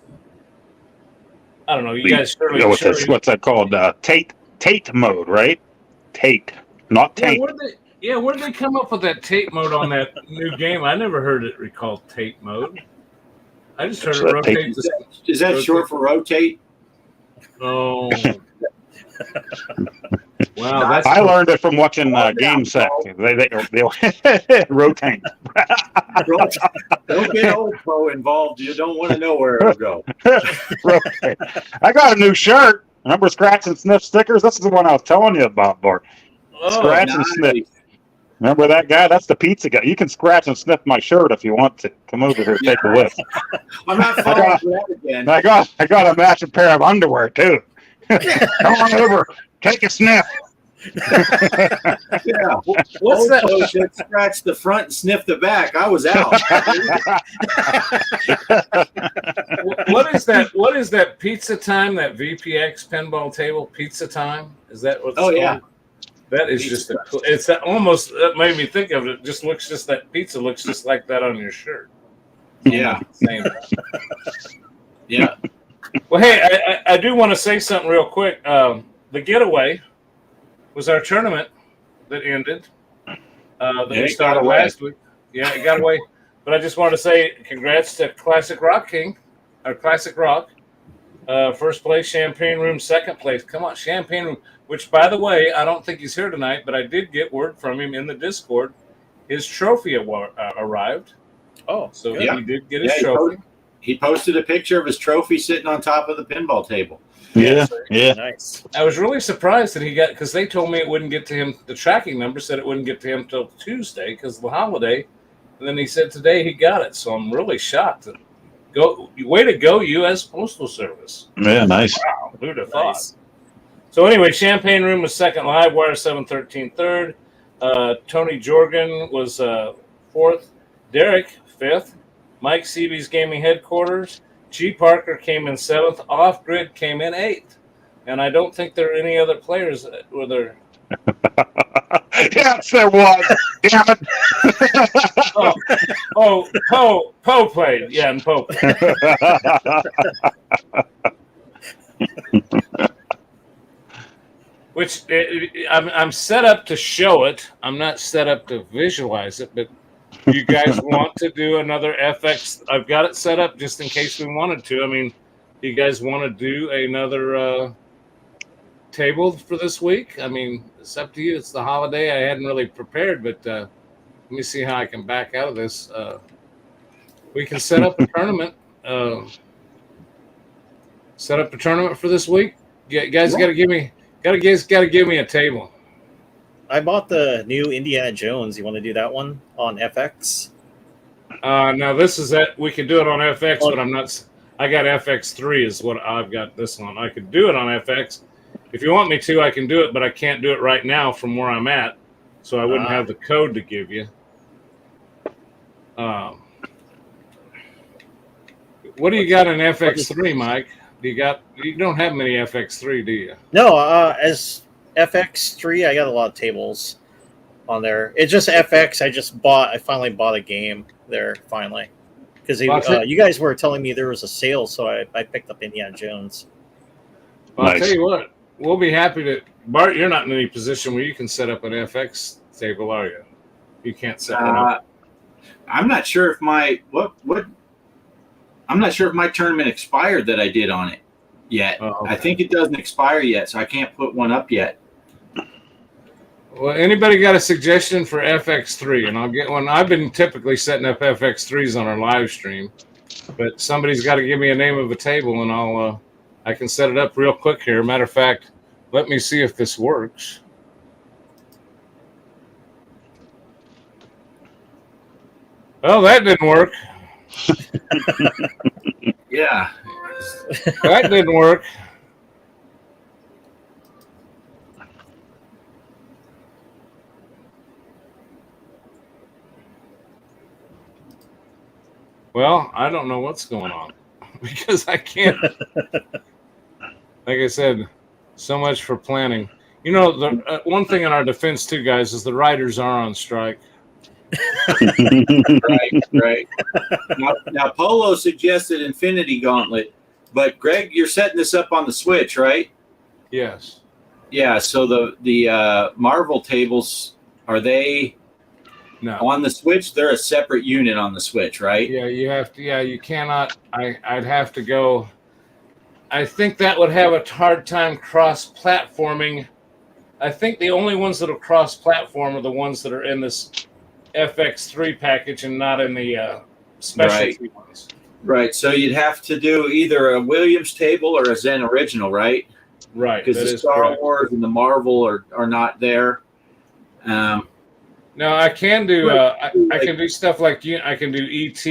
I don't know. You guys surely. What's that called? Tate mode, right? Tate, not Tate. Where did they come up with that Tate mode on that new game? I never heard it recalled Tate mode. I just heard it rotate. Is that short for rotate? Oh. Wow, I learned it from watching Game Set. They rotate. Don't get old pro involved. You don't want to know where it'll go. Rotate. I got a new shirt. Remember Scratch and Sniff stickers? This is the one I was telling you about, Bart. Scratch and Sniff. Remember that guy? That's the pizza guy. You can scratch and sniff my shirt if you want to. Come over here, take a whiff. I'm not falling for that again. I got a matching pair of underwear too. Come on over. Take a sniff. Yeah. What's that? That scratched the front and sniffed the back. I was out. What is that? What is that pizza time? That VPX pinball table pizza time? Is that what's Oh, called? yeah. That is Pizza. just a cool. It's almost that made me think of it. It just looks just that pizza looks just like that on your shirt. Yeah. Same. Yeah. Well, hey, I do want to say something real quick. The getaway was our tournament that ended. That Yeah, we it started got away. last week. Yeah, it got away. But I just wanted to say congrats to Classic Rock King, or Classic Rock. First place, Champagne Room. Second place, come on, Champagne Room. Which, by the way, I don't think he's here tonight, but I did get word from him in the Discord. His trophy arrived. Oh, So good. he did get his Yeah, trophy. He posted a picture of his trophy sitting on top of the pinball table. Yeah, yeah. Nice. I was really surprised that he got, because they told me it wouldn't get to him. The tracking number said it wouldn't get to him till Tuesday because of the holiday. And then he said today he got it. So I'm really shocked. Way to go, U.S. Postal Service. Yeah, nice. Wow, who'd have thought? Nice. So anyway, Champagne Room was second, Live Wire 713 third. Tony Jorgen was fourth. Derek fifth. Mike Seaby's Gaming Headquarters. G. Parker came in seventh. Off Grid came in eighth. And I don't think there are any other players that were there. Yes, there was. Damn it. Poe played. Yeah, and Poe played. Which I'm set up to show it. I'm not set up to visualize it, but you guys want to do another FX? I've got it set up just in case we wanted to. I mean, you guys want to do another table for this week? I mean, it's up to you. It's the holiday. I hadn't really prepared, but let me see how I can back out of this. We can set up a tournament. Set up a tournament for this week. You guys got to give me. Got to give me a table. I bought the new Indiana Jones. You want to do that one on FX? Now this is that we could do it on FX, but I'm not. I got FX3 is what I've got this one. I could do it on FX. If you want me to, I can do it, but I can't do it right now from where I'm at, so I wouldn't have the code to give you. What do you got in FX3, Mike? You don't have many FX3, do you? No, as FX3, I got a lot of tables on there. It's just FX. I finally bought a game there finally because you guys were telling me there was a sale, so I picked up Indiana Jones. Well, Nice. I'll tell you what, we'll be happy to. Bart, you're not in any position where you can set up an FX table, are you? You can't set one up. I'm not sure if I'm not sure if my tournament expired that I did on it yet. Oh, okay. I think it doesn't expire yet, so I can't put one up yet. Well, anybody got a suggestion for FX3? And I'll get one. I've been typically setting up FX3s on our live stream, but somebody's got to give me a name of a table, and I can set it up real quick here. Matter of fact, let me see if this works. Well, that didn't work. Yeah. That didn't work. Well, I don't know what's going on because I can't. Like I said, so much for planning. You know, the one thing in our defense, too, guys, is the writers are on strike. Right. Now, Polo suggested Infinity Gauntlet, but Greg, you're setting this up on the Switch, right? Yes. Yeah. So the Marvel tables, are they No. on the Switch? They're a separate unit on the Switch, right? Yeah, you have to. Yeah, you cannot. I'd have to go. I think that would have a hard time cross-platforming. I think the only ones that will cross-platform are the ones that are in this FX3 package and not in the specialty ones. Right. So you'd have to do either a Williams table or a Zen original, right? Right. Because the Star Wars and the Marvel are not there. No, I can do. I can do stuff like I can do ET.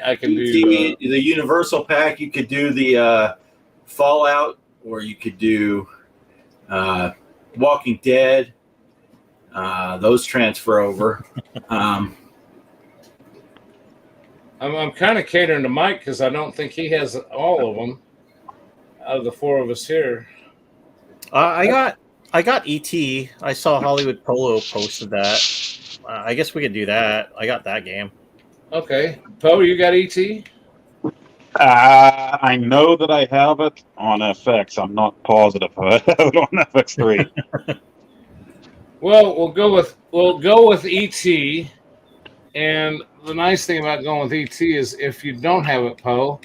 I can do the Universal pack. You could do the Fallout, or you could do Walking Dead. Those transfer over. I'm kind of catering to Mike because I don't think he has all of them out of the four of us here. I got ET. I saw Hollywood Polo posted that. I guess we could do that. I got that game. Okay, Poe, you got ET? I know that I have it on FX. I'm not positive I have it on FX3. Well, we'll go with ET. And the nice thing about going with ET is if you don't have it, Poe,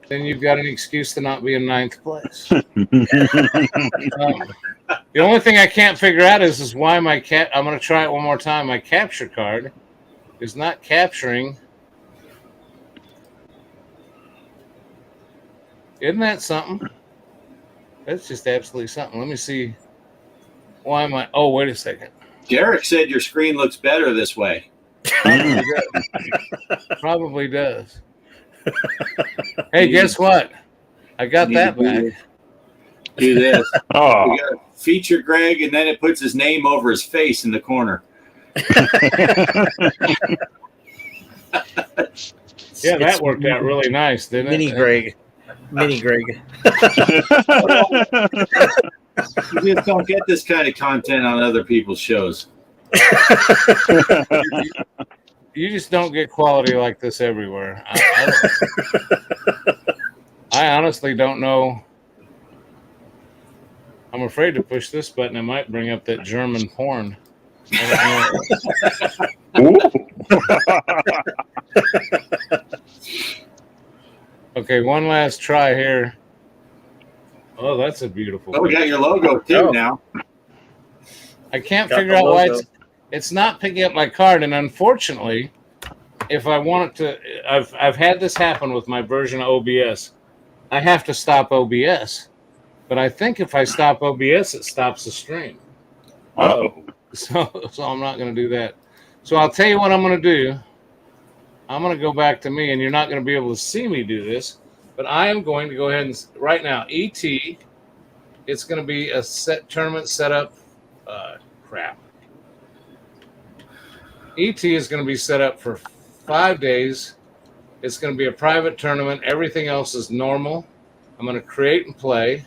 then you've got an excuse to not be in ninth place. The only thing I can't figure out is why my I'm going to try it one more time. My capture card is not capturing. Isn't that something? That's just absolutely something. Let me see. Why am I? Oh, wait a second. Derek said your screen looks better this way. Probably does. Hey, guess what? I got that back. Do this. Oh. We got to feature Greg, and then it puts his name over his face in the corner. Yeah, that worked out really nice, didn't Mini it? Greg. Mini Greg. You just don't get this kind of content on other people's shows. You just don't get quality like this everywhere. I honestly don't know. I'm afraid to push this button. It might bring up that German porn. Okay, one last try here. Oh, that's a beautiful. Oh, we got your logo too now. I can't figure out why it's not picking up my card, and unfortunately, if I want it to, I've had this happen with my version of OBS. I have to stop OBS, but I think if I stop OBS, it stops the stream. Oh, so I'm not going to do that. So I'll tell you what I'm going to do. I'm going to go back to me, and you're not going to be able to see me do this, but I am going to go ahead and right now ET. It's going to be a tournament setup. Crap. ET is going to be set up for 5 days. It's going to be a private tournament. Everything else is normal. I'm going to create and play.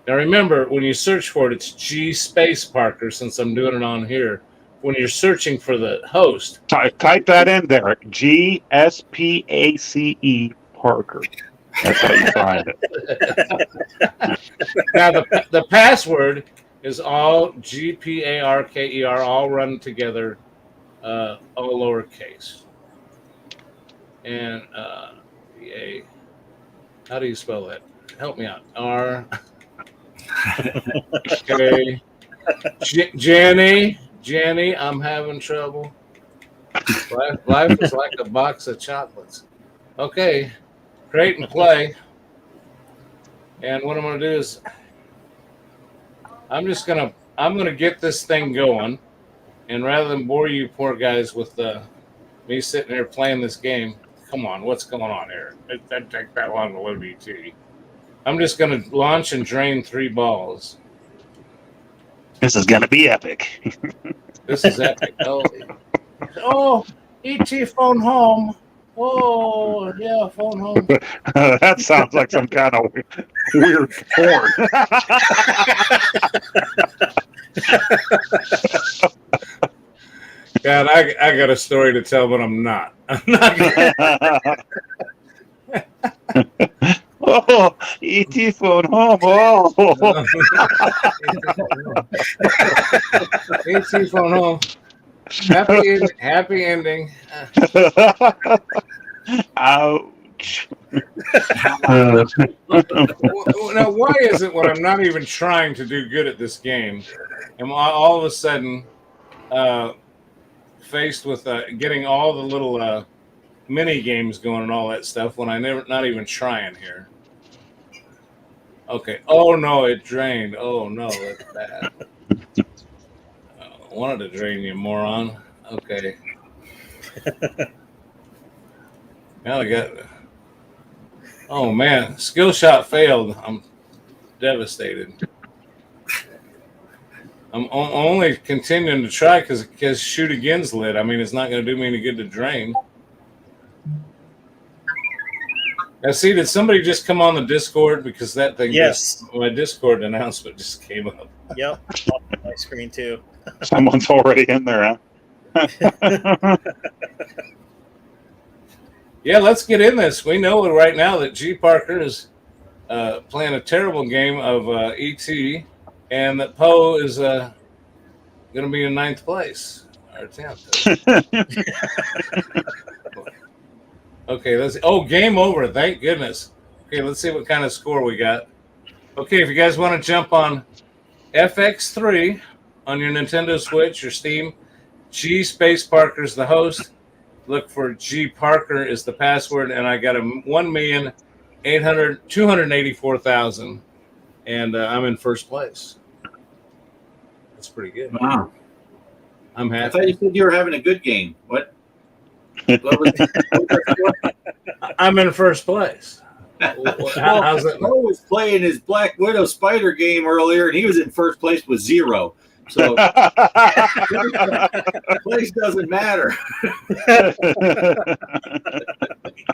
Now remember, when you search for it, it's G Space Parker, since I'm doing it on here. When you're searching for the host. Type that in, Derek. GSPACE Parker. That's how you find it. Now, the password is all GPARKER, all run together, all lowercase. And how do you spell that? Help me out. R. Okay. Jenny, I'm having trouble. Life is like a box of chocolates. Okay. Create and play. And what I'm going to do is I'm going to get this thing going. And rather than bore you poor guys with me sitting here playing this game, come on, what's going on here? It doesn't take that long to load ET. I'm just going to launch and drain 3 balls. This is going to be epic. This is epic. Oh, ET phone home. Oh, yeah, phone home. That sounds like some kind of weird porn. God, I got a story to tell, but I'm not. Oh, ET phone home. Oh. ET phone home. Happy ending. Ouch. Now, why is it when I'm not even trying to do good at this game, am I all of a sudden faced with getting all the little mini games going and all that stuff when I'm not even trying here? Okay. Oh no, it drained. Oh no, that's bad. I wanted to drain you, moron. Okay. Now I got. Oh man, skill shot failed. I'm devastated. I'm only continuing to try because Shoot Again's lit. I mean, it's not going to do me any good to drain. Now, see, did somebody just come on the Discord? Because that thing, Yes. my Discord announcement just came up. Yep. On my screen too. Someone's already in there, huh? Yeah, let's get in this. We know right now that G. Parker is playing a terrible game of ET, and that Poe is going to be in 9th place or 10th. Okay, let's. Oh, game over! Thank goodness. Okay, let's see what kind of score we got. Okay, if you guys want to jump on FX3 on your Nintendo Switch or Steam, G Space Parker's the host. Look for G Parker is the password, and I got a 1,284,000, and I'm in first place. That's pretty good. Wow. I'm happy. I thought you said you were having a good game. What was I'm in first place. How's it? Poe was playing his Black Widow Spider game earlier, and he was in first place with 0. So place doesn't matter.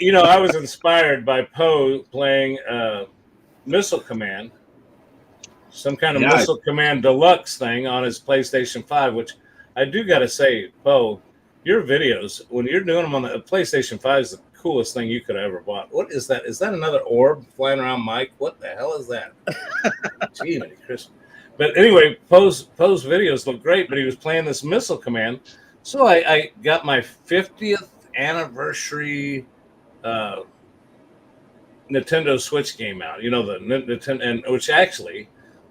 You know, I was inspired by Poe playing Missile Command, some kind of Missile Command Deluxe thing on his PlayStation 5, which I do got to say, Poe, your videos, when you're doing them on the PlayStation 5 is the coolest thing you could have ever bought. What is that? Is that another orb flying around Mike? What the hell is that? Gee, Chris. But anyway, Poe's videos look great, but he was playing this Missile Command. So I got my 50th anniversary Nintendo Switch game out. You know, the Nintendo, and which actually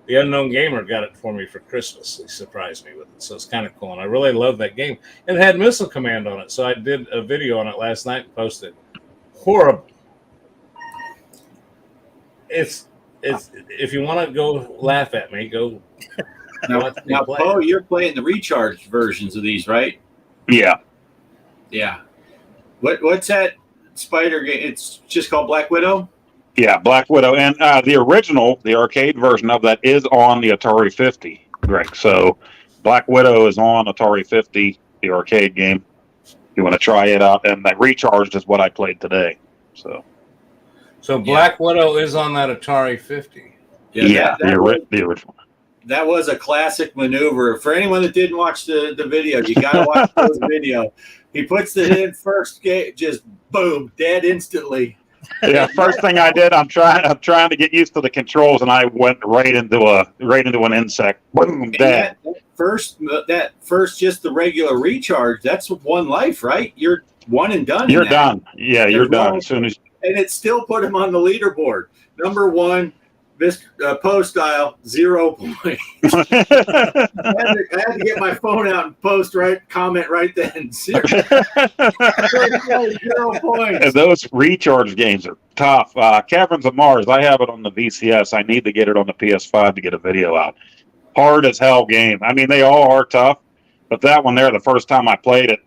the Unknown Gamer got it for me for Christmas. He surprised me with it, so it's kind of cool. And I really love that game. And it had Missile Command on it, so I did a video on it last night and posted. Horrible. It's if you want to go laugh at me, go. Now Poe, you're playing the recharged versions of these, right? Yeah. Yeah. What's that spider game? It's just called Black Widow? Yeah, Black Widow. And the original, the arcade version of that is on the Atari 50, Greg. So Black Widow is on Atari 50, the arcade game. You want to try it out. And that recharged is what I played today. So Black Widow is on that Atari 50. Yeah, the original. That was a classic maneuver. For anyone that didn't watch the video, you got to watch this video. He puts it in first game, just boom, dead instantly. Yeah, first thing I did, I'm trying to get used to the controls, and I went right into an insect. Boom, dead. That first, just the regular recharge. That's one life, right? You're one and done. You're done. Yeah, you're done as soon as. And it still put him on the leaderboard. Number 1, this Poe style, 0 points. I had to get my phone out and comment right then. 0 points. And those recharge games are tough. Caverns of Mars, I have it on the VCS. I need to get it on the PS5 to get a video out. Hard as hell game. I mean, they all are tough, but that one there, the first time I played it,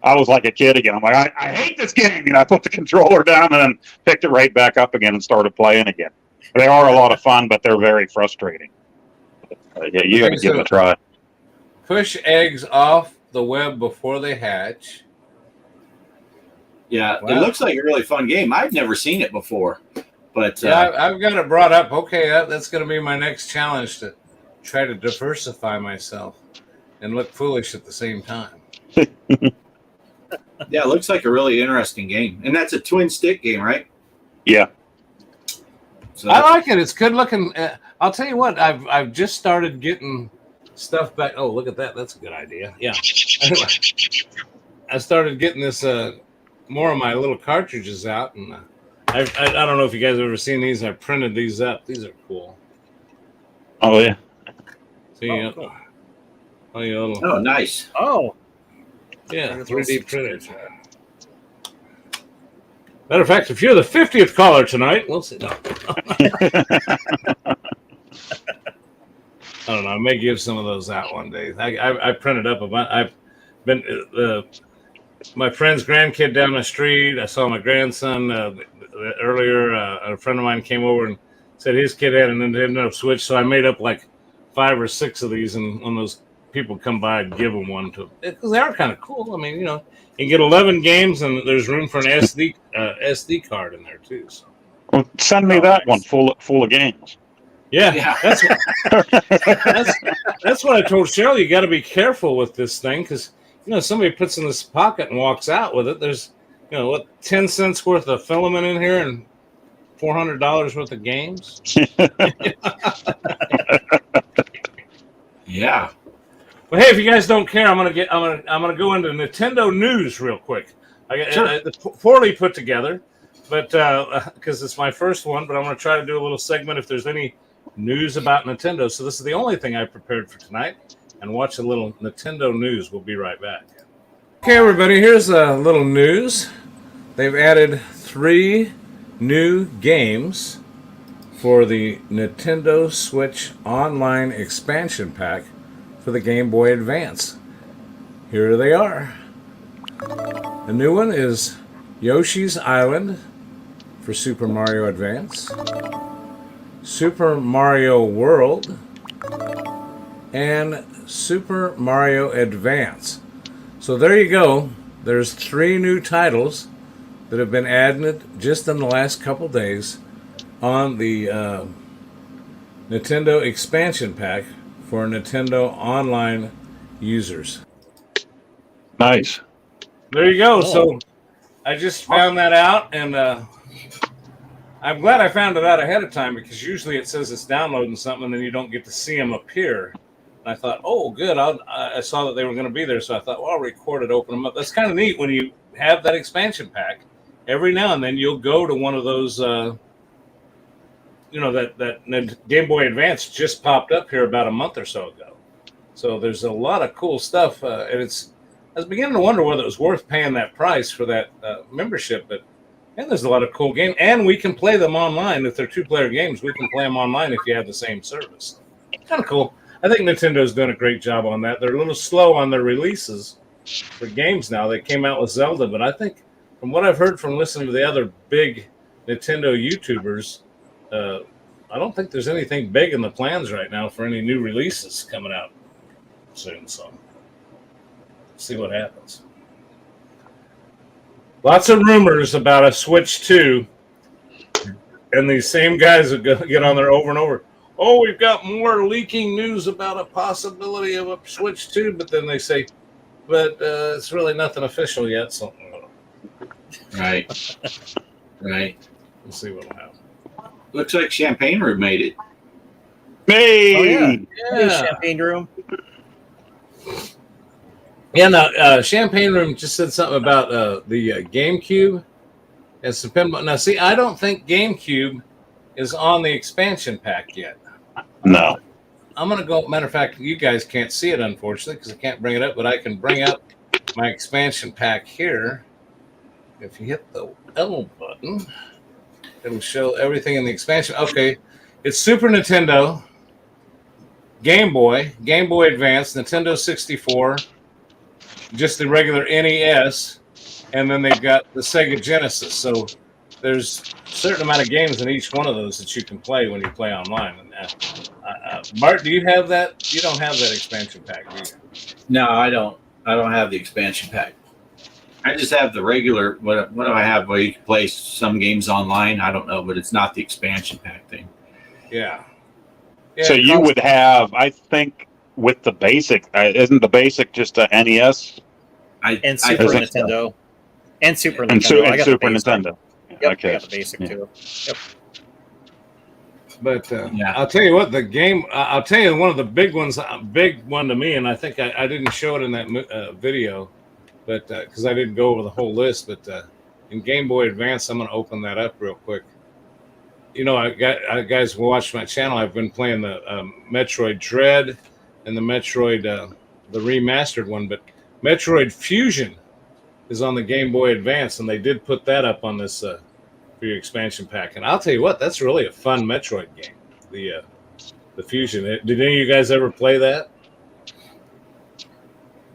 I was like a kid again. I'm like, I hate this game. You know, I put the controller down and then picked it right back up again and started playing again. They are a lot of fun, but they're very frustrating. Yeah, you got to give it a try. Push eggs off the web before they hatch. Yeah, wow. It looks like a really fun game. I've never seen it before. But yeah, I've got it brought up. Okay, that's going to be my next challenge, to try to diversify myself and look foolish at the same time. Yeah, it looks like a really interesting game. And that's a twin stick game, right? Yeah. So I like it. It's good looking. I'll tell you what, I've just started getting stuff back. Oh, look at that. That's a good idea. Yeah. I started getting this more of my little cartridges out, and I don't know if you guys have ever seen these. I printed these up. These are cool. Oh, yeah. See, cool. Oh, nice. Oh. Yeah, 3D printed. Matter of fact, if you're the 50th caller tonight, we'll see. No. I don't know. I may give some of those out one day. I printed up a bunch. I've been my friend's grandkid down the street. I saw my grandson earlier. A friend of mine came over and said his kid had a Nintendo Switch, so I made up like 5 or 6 of these, and when those people come by, I'd give them one to, because they are kind of cool. I mean, you know, you get 11 games, and there's room for an SD card in there too. So. Well, send me that one full of games. Yeah. That's what I told Cheryl. You got to be careful with this thing, because you know, somebody puts in this pocket and walks out with it. There's, you know, what, 10 cents worth of filament in here and $400 worth of games. Yeah. Well, hey, if you guys don't care, I'm gonna go into Nintendo news real quick. It's poorly put together, but because it's my first one, but I'm gonna try to do a little segment if there's any news about Nintendo. So this is the only thing I prepared for tonight, and watch a little Nintendo news. We'll be right back. Okay, everybody, here's a little news. They've added 3 new games for the Nintendo Switch Online expansion pack for the Game Boy Advance. Here they are. The new one is Yoshi's Island for Super Mario Advance, Super Mario World, and Super Mario Advance. So there you go. There's 3 new titles that have been added just in the last couple days on the Nintendo expansion pack for Nintendo Online users. Nice. There you go. Oh. So I just found that out, and I'm glad I found it out ahead of time, because usually it says it's downloading something and then you don't get to see them appear. And I thought, oh, good. I saw that they were going to be there, so I thought, well, I'll record it, open them up. That's kind of neat when you have that expansion pack. Every now and then you'll go to one of those, that Game Boy Advance just popped up here about a month or so ago. So there's a lot of cool stuff, and I was beginning to wonder whether it was worth paying that price for that membership. But there's a lot of cool games, and we can play them online. If they're 2-player games, we can play them online if you have the same service. Kind of cool. I think Nintendo's done a great job on that. They're a little slow on their releases for games now. They came out with Zelda, but I think from what I've heard from listening to the other big Nintendo YouTubers, I don't think there's anything big in the plans right now for any new releases coming out soon. So see what happens. Lots of rumors about a Switch 2, and these same guys that get on there over and over. Oh, we've got more leaking news about a possibility of a Switch 2, but then they say, but it's really nothing official yet. So, Right. Right. We'll see what'll happen. Looks like Champagne Room made it. Hey! Oh, yeah. Hey, Yeah. Champagne Room. Yeah, no, Champagne Room just said something about the GameCube and some pinball. Now, see, I don't think GameCube is on the expansion pack yet. No. I'm going to go, matter of fact, you guys can't see it, unfortunately, because I can't bring it up, but I can bring up my expansion pack here. If you hit the L button, it'll show everything in the expansion. Okay, it's Super Nintendo, Game Boy, Game Boy Advance, Nintendo 64, just the regular NES, and then they've got the Sega Genesis. So there's a certain amount of games in each one of those that you can play when you play online. And, Bart, do you have that? You don't have that expansion pack, do you? No, I don't. I don't have the expansion pack. I just have the regular. What do I have? Where you can play some games online? I don't know, but it's not the expansion pack thing. Yeah. So you would have, I think, with the basic, isn't the basic just a NES? And Super Nintendo. So. And Super And, Nintendo. I and got Super the basic. Nintendo. Yep, Okay. I got the basic too. Yep. But Yeah. I'll tell you what, the game, I'll tell you one of the big ones, big one to me, and I think I didn't show it in that video, but because I didn't go over the whole list, but in Game Boy Advance, I'm going to open that up real quick. You know, guys who watch my channel, I've been playing the Metroid Dread and the Metroid, the remastered one, but Metroid Fusion is on the Game Boy Advance, and they did put that up on this for your expansion pack. And I'll tell you what, that's really a fun Metroid game, the Fusion. Did any of you guys ever play that?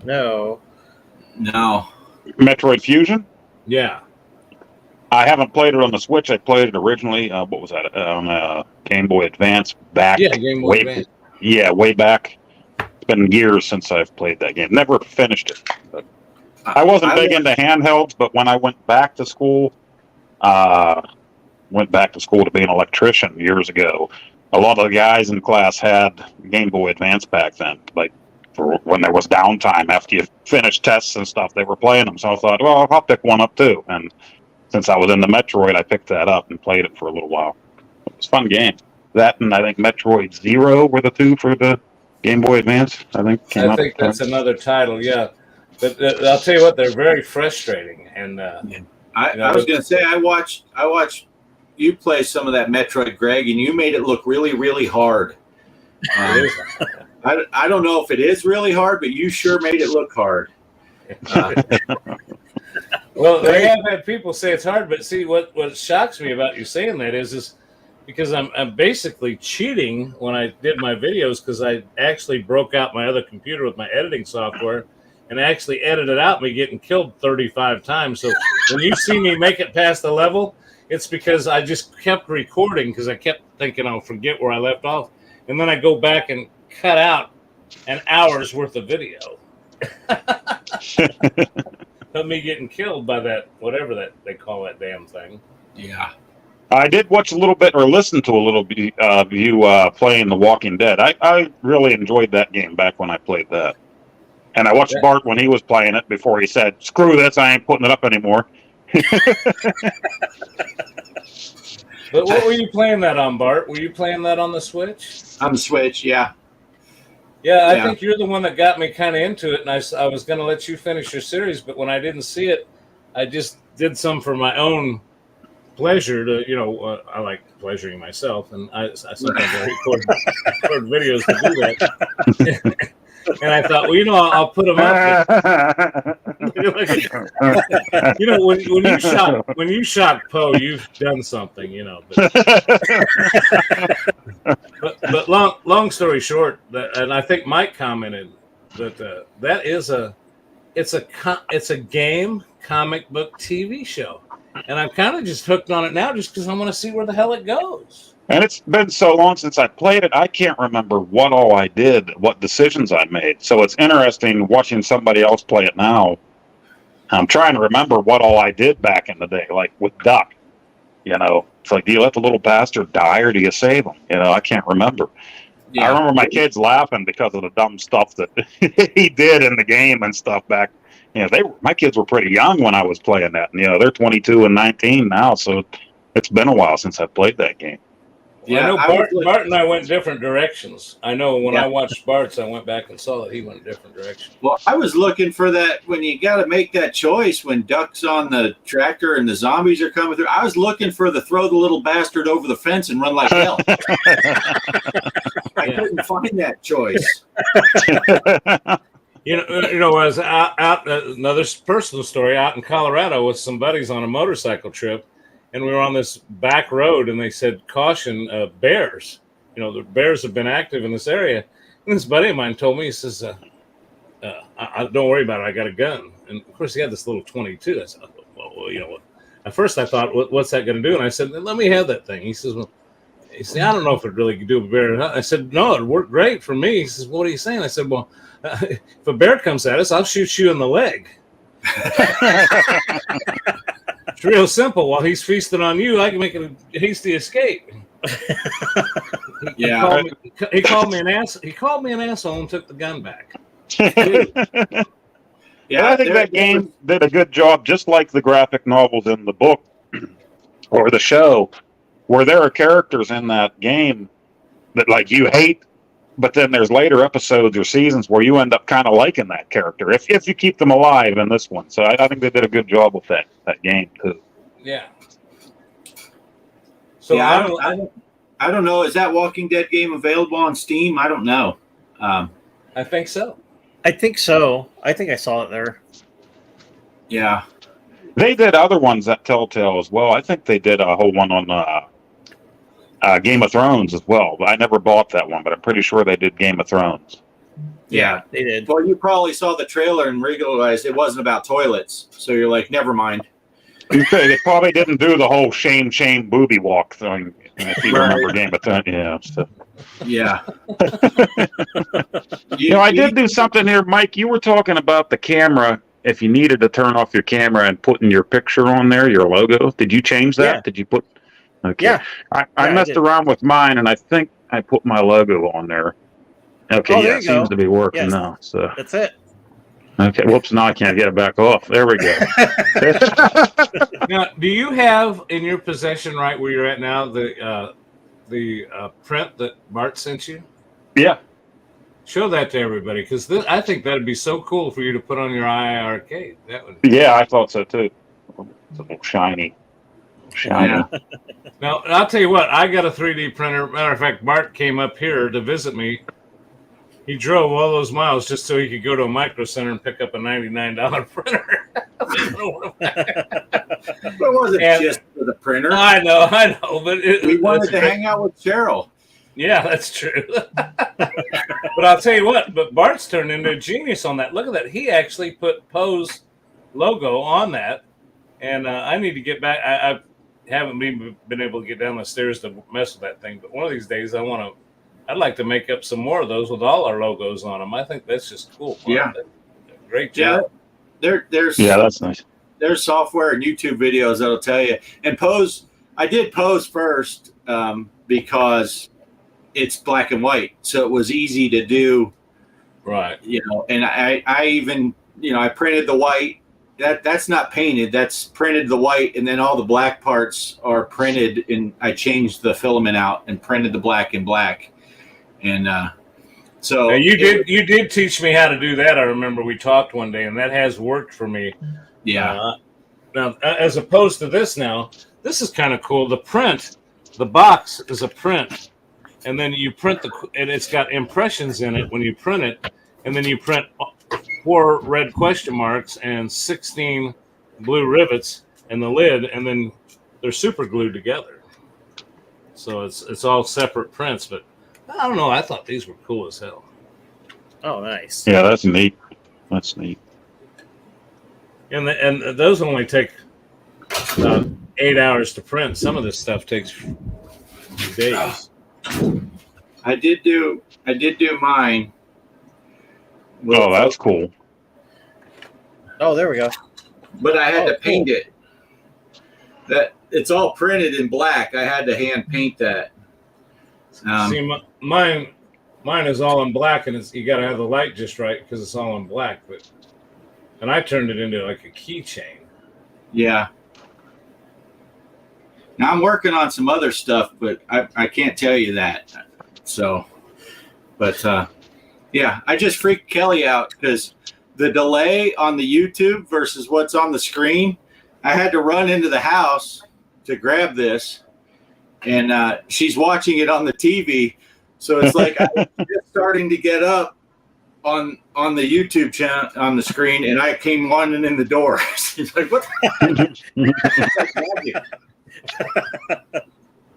No. No. Metroid Fusion? Yeah. I haven't played it on the Switch. I played it originally. What was that? On Game Boy Advance back. Yeah, Game Boy Advance. Yeah, way back. It's been years since I've played that game. Never finished it. But I wasn't big into handhelds, but when I went back to school, to be an electrician years ago, a lot of the guys in class had Game Boy Advance back then. Like for when there was downtime after you finished tests and stuff, they were playing them. So I thought, well, I'll pick one up too. And since I was in the Metroid, I picked that up and played it for a little while. It was a fun game. That and I think Metroid Zero were the two for the Game Boy Advance. I think that's another title. Yeah, but I'll tell you what, they're very frustrating. And I was going to say, I watched you play some of that Metroid, Greg, and you made it look really, really hard. I don't know if it is really hard, but you sure made it look hard. Well, they have had people say it's hard, but see, what shocks me about you saying that is because I'm basically cheating when I did my videos, because I actually broke out my other computer with my editing software and actually edited out me getting killed 35 times. So when you see me make it past the level, it's because I just kept recording, because I kept thinking I'll forget where I left off. And then I go back and cut out an hour's worth of video of me getting killed by that, whatever that they call that damn thing. Yeah. I did watch a little bit, or listen to a little bit of you playing The Walking Dead. I really enjoyed that game back when I played that. And I watched Bart when he was playing it before he said, screw this, I ain't putting it up anymore. But what were you playing that on, Bart? Were you playing that on the Switch? On the Switch, yeah. Yeah, I think you're the one that got me kind of into it, and I was going to let you finish your series, but when I didn't see it, I just did some for my own pleasure. I like pleasuring myself, and I sometimes record videos to do that. And I thought, well, I'll put them up. When you shot Poe, you've done something, But long story short, and I think Mike commented that it's a game comic book TV show, and I'm kind of just hooked on it now, just because I want to see where the hell it goes. And it's been so long since I played it, I can't remember what all I did, what decisions I made. So it's interesting watching somebody else play it now. I'm trying to remember what all I did back in the day, like with Duck. It's like, do you let the little bastard die or do you save him? I can't remember. Yeah. I remember my kids laughing because of the dumb stuff that he did in the game and stuff back. My kids were pretty young when I was playing that. And, they're 22 and 19 now, so it's been a while since I played that game. Yeah, I know Bart and I went different directions. I know when I watched Bart's, I went back and saw that he went a different direction. Well, I was looking for that when you got to make that choice when Duck's on the tractor and the zombies are coming through. I was looking for the throw the little bastard over the fence and run like hell. I couldn't find that choice. I was out another personal story out in Colorado with some buddies on a motorcycle trip. And we were on this back road, and they said, caution, bears. The bears have been active in this area. And this buddy of mine told me, he says, don't worry about it. I got a gun. And, of course, he had this little 22. I said, well, at first I thought, what's that going to do? And I said, let me have that thing. He says, I don't know if it'd really do a bear. I said, no, it'd work great for me. He says, what are you saying? I said, well, if a bear comes at us, I'll shoot you in the leg. It's real simple. While he's feasting on you, I can make a hasty escape. He called me an ass. He called me an asshole and took the gun back. Yeah, I think that game did a good job, just like the graphic novels in the book or the show, where there are characters in that game that like you hate, but then there's later episodes or seasons where you end up kind of liking that character if you keep them alive in this one. So I think they did a good job with that game too. Yeah. So yeah, I don't know. Is that Walking Dead game available on Steam? I don't know. I think so. I think so. I think I saw it there. Yeah. They did other ones at Telltale as well. I think they did a whole one on Game of Thrones as well. I never bought that one, but I'm pretty sure they did Game of Thrones. Yeah, they did. Well, you probably saw the trailer and realized it wasn't about toilets. So you're like, never mind. They probably didn't do the whole shame, booby walk thing If you remember Game of Thrones, yeah. So. Yeah. I did do something here, Mike. You were talking about the camera. If you needed to turn off your camera and putting your picture on there, your logo, did you change that? Yeah. Did you put? Okay. Yeah. I messed around with mine, and I think I put my logo on there. Okay. There Yeah, you seems go. to be working Yes. now. So That's it. okay. Whoops! Now I can't get it back off. There we go. Now, do you have in your possession, right where you're at now, the print that Bart sent you? Yeah. Show that to everybody, because I think that'd be so cool for you to put on your II arcade. That would. Yeah, I thought so too. It's a little shiny. Yeah. Now, I'll tell you what. I got a 3D printer. Matter of fact, Bart came up here to visit me. He drove all those miles just so he could go to a Micro Center and pick up a $99 printer. It wasn't just for the printer. I know, but we wanted to hang out with Cheryl. Yeah, that's true. But I'll tell you what, but Bart's turned into a genius on that. Look at that. He actually put Poe's logo on that. And I need to get back. I haven't been able to get down the stairs to mess with that thing. But one of these days, I'd like to make up some more of those with all our logos on them. I think that's just cool. Yeah. Great job. Yeah. There's that's nice. There's software and YouTube videos that'll tell you. And Pose, I did Pose first because it's black and white, so it was easy to do. Right. And I even, I printed the white. That's not painted. That's printed the white, and then all the black parts are printed. And I changed the filament out and printed the black in black. And so now you did teach me how to do that. I remember we talked one day, and that has worked for me. Yeah. Now, as opposed to this, this is kind of cool. The box is a print, and then you print and it's got impressions in it when you print it, and then you print 4 red question marks and 16 blue rivets and the lid, and then they're super glued together. So it's all separate prints, but I don't know. I thought these were cool as hell. Oh, nice. Yeah, that's neat. That's neat. And those only take 8 hours to print. Some of this stuff takes days. I did do mine. Oh, that's cool. Oh, there we go. But I had to paint it. That it's all printed in black. I had to hand paint that. See, mine is all in black, and you got to have the light just right because it's all in black. And I turned it into like a keychain. Yeah. Now I'm working on some other stuff, but I can't tell you that. So, but yeah, I just freaked Kelly out because the delay on the YouTube versus what's on the screen. I had to run into the house to grab this, and she's watching it on the TV. So it's like I'm just starting to get up on the YouTube channel on the screen, and I came running in the door. She's like, "What?"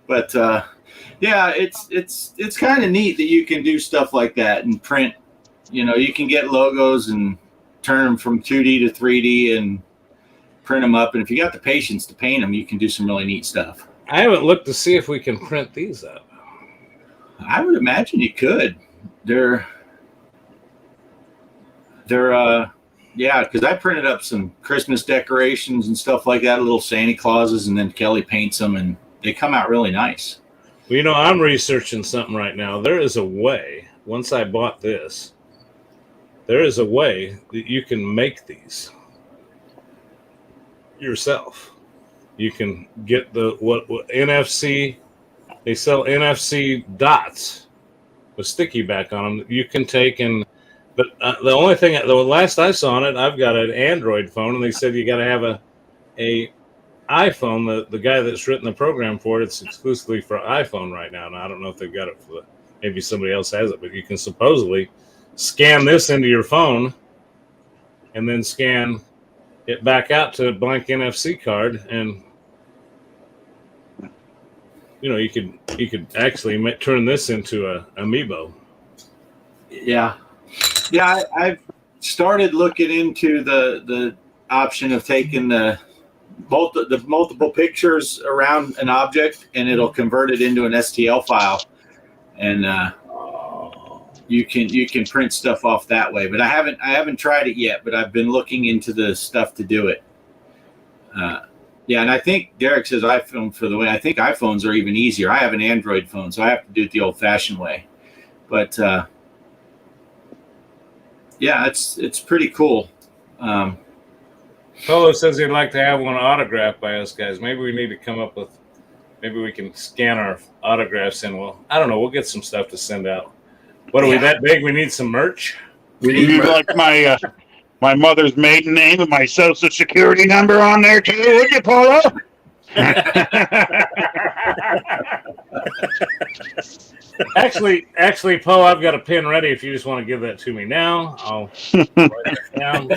But yeah, it's kind of neat that you can do stuff like that and print. You can get logos and turn them from 2D to 3D and print them up. And if you got the patience to paint them, you can do some really neat stuff. I haven't looked to see if we can print these up. I would imagine you could. They're yeah, because I printed up some Christmas decorations and stuff like that, little Santa Clauses, and then Kelly paints them, and they come out really nice. Well, I'm researching something right now. There is a way, once I bought this, there is a way that you can make these yourself. You can get what NFC, they sell NFC dots with sticky back on them. You can take but the only thing, the last I saw on it, I've got an Android phone, and they said you got to have a iPhone. The guy that's written the program for it's exclusively for iPhone right now. And I don't know if they've got it for maybe somebody else has it, but you can supposedly scan this into your phone and then scan it back out to a blank NFC card, and you could actually turn this into a amiibo. Yeah. I've started looking into the option of taking the both the multiple pictures around an object, and it'll convert it into an STL file, and you can print stuff off that way. But I haven't tried it yet, but I've been looking into the stuff to do it. Yeah, and I think Derek says iPhone for the way. I think iPhones are even easier. I have an Android phone, so I have to do it the old-fashioned way. But yeah, it's pretty cool. Polo says he'd like to have one autographed by us guys. Maybe we need to come up with. Maybe we can scan our autographs in. Well, I don't know. We'll get some stuff to send out. What are we that big? We need some merch. We need like my mother's maiden name and my social security number on there too, would you, Polo? Actually, Poe, I've got a pen ready. If you just want to give that to me now, I'll write it down.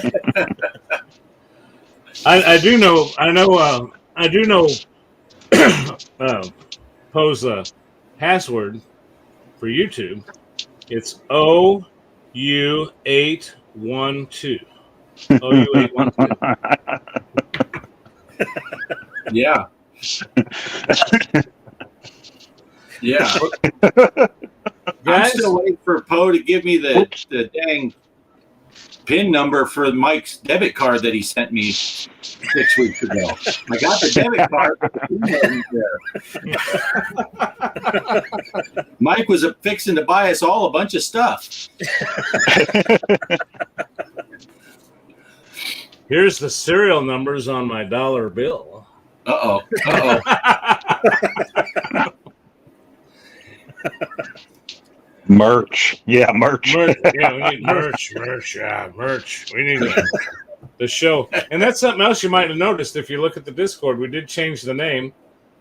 I do know Poe's password for YouTube. It's OU812. OU812. Yeah. Yeah. I'm still waiting for Poe to give me the dang PIN number for Mike's debit card that he sent me 6 weeks ago. I got the debit card, but the PIN wasn't there. Mike was fixing to buy us all a bunch of stuff. Here's the serial numbers on my dollar bill. Uh-oh. Merch. Yeah, merch. Yeah, we need merch. We need the show. And that's something else you might have noticed if you look at the Discord. We did change the name.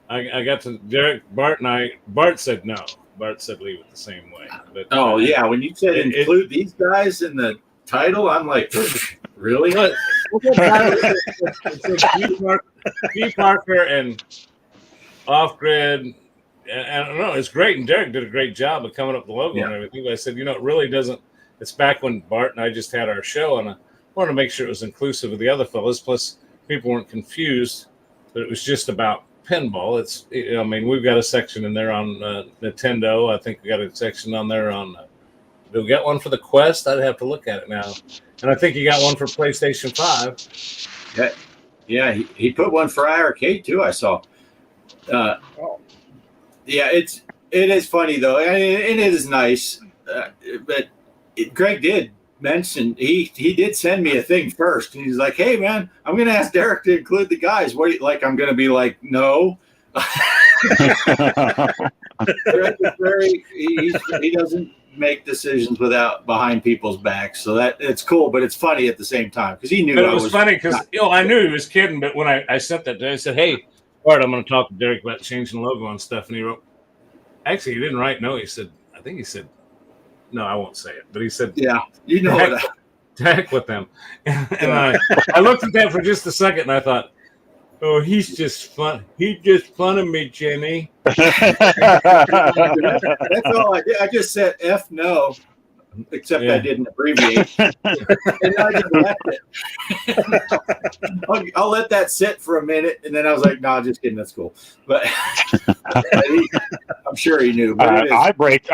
I got to Derek, Bart, and Bart said no. Bart said leave it the same way. But, yeah. When you said include these guys in the title, I'm like, really? P. Parker and Off Grid. And I don't know, it's great. And Derek did a great job of coming up with the logo and everything. But I said, it really doesn't. It's back when Bart and I just had our show, and I wanted to make sure it was inclusive of the other fellas. Plus, people weren't confused that it was just about pinball. It's, we've got a section in there on Nintendo. I think we got a section on there on. Do we get one for the Quest? I'd have to look at it now. And I think you got one for PlayStation 5. Yeah, he put one for iArcade too. I saw. Yeah, it is funny though, and it is nice. But Greg did mention he did send me a thing first, and he's like, "Hey man, I'm going to ask Derek to include the guys. What do you like?" I'm going to be like, "No." Derek is he doesn't make decisions behind people's backs, so that it's cool, but it's funny at the same time because he knew. But it was funny because I knew he was kidding, but when I sent that to him, I said, "Hey, Bart, I'm going to talk to Derek about changing the logo and stuff," and he wrote. Actually, he didn't write no. He said, "I think he said." No, I won't say it, but he said, "Yeah, you know what." Heck with them. And I looked at that for just a second, and I thought, "Oh, he's just fun. He's just funning me, Jenny." That's all I did. I just said F no, except I didn't abbreviate. And I just left it. I'll let that sit for a minute, and then I was like, "No, just kidding. That's cool." But I'm sure he knew. But I break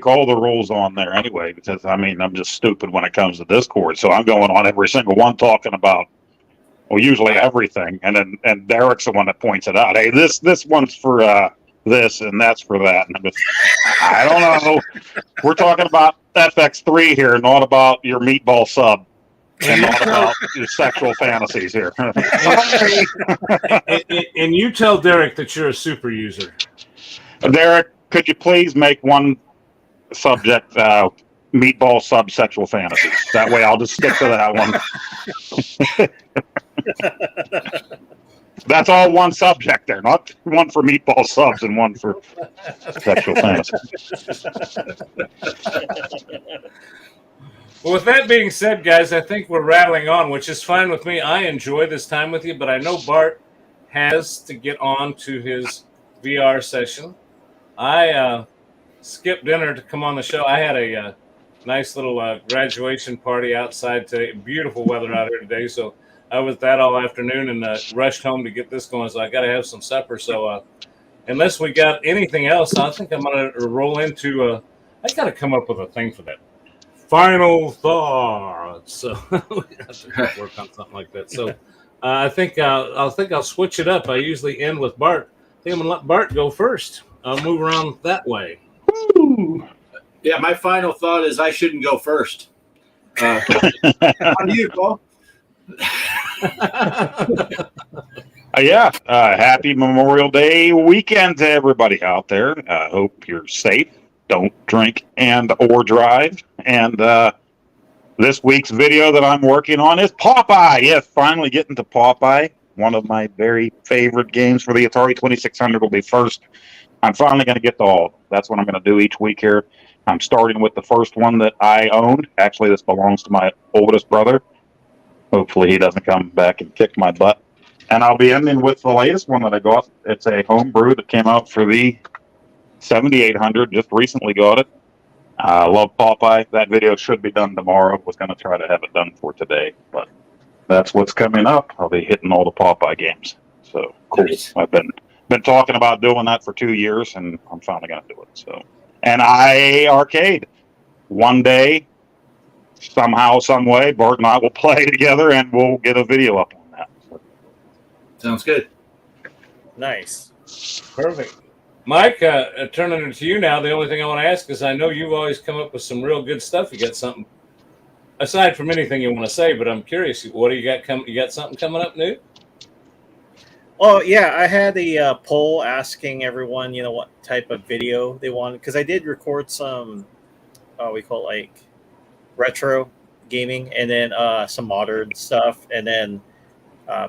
all the rules on there anyway because I'm just stupid when it comes to Discord. So I'm going on every single one talking about usually everything, and Derek's the one that points it out. Hey, this one's for this and that's for that. And I don't know. We're talking about FX3 here, not about your meatball sub. And not about your sexual fantasies here. And you tell Derek that you're a super user. Derek, could you please make one subject meatball sub sexual fantasies? That way I'll just stick to that one. That's all one subject there, not one for meatball subs and one for sexual fantasies. Well, with that being said, guys, I think we're rattling on, which is fine with me. I enjoy this time with you, but I know Bart has to get on to his VR session. I skipped dinner to come on the show. I had a nice little graduation party outside today. Beautiful weather out here today, so I was that all afternoon and rushed home to get this going. So I got to have some supper. So unless we got anything else, I think I'm going to roll into. I got to come up with a thing for that. Final thoughts. So we have to work on something like that. So I think I'll switch it up. I usually end with Bart. I think I'm gonna let Bart go first. I'll move around that way. Woo. Yeah, my final thought is I shouldn't go first. On you, Paul. Happy Memorial Day weekend to everybody out there. Hope you're safe. Don't drink and or drive. And this week's video that I'm working on is Popeye. Yes, finally getting to Popeye. One of my very favorite games for the Atari 2600 will be first. I'm finally going to get to all. That's what I'm going to do each week here. I'm starting with the first one that I owned. Actually, this belongs to my oldest brother. Hopefully he doesn't come back and kick my butt. And I'll be ending with the latest one that I got. It's a homebrew that came out for the 7800. Just recently got it. I love Popeye. That video should be done tomorrow. Was going to try to have it done for today, but that's what's coming up. I'll be hitting all the Popeye games. So cool. Nice. I've been talking about doing that for 2 years, and I'm finally going to do it. So, and Arcade. One day, somehow, some way, Bart and I will play together, and we'll get a video up on that. So. Sounds good. Nice. Perfect. Mike, turning it to you now. The only thing I want to ask is I know you've always come up with some real good stuff. You got something, aside from anything you want to say, but I'm curious. What do you got? You got something coming up new? Oh, yeah. I had a poll asking everyone, what type of video they wanted. Because I did record some, we call it like retro gaming, and then some modern stuff. And then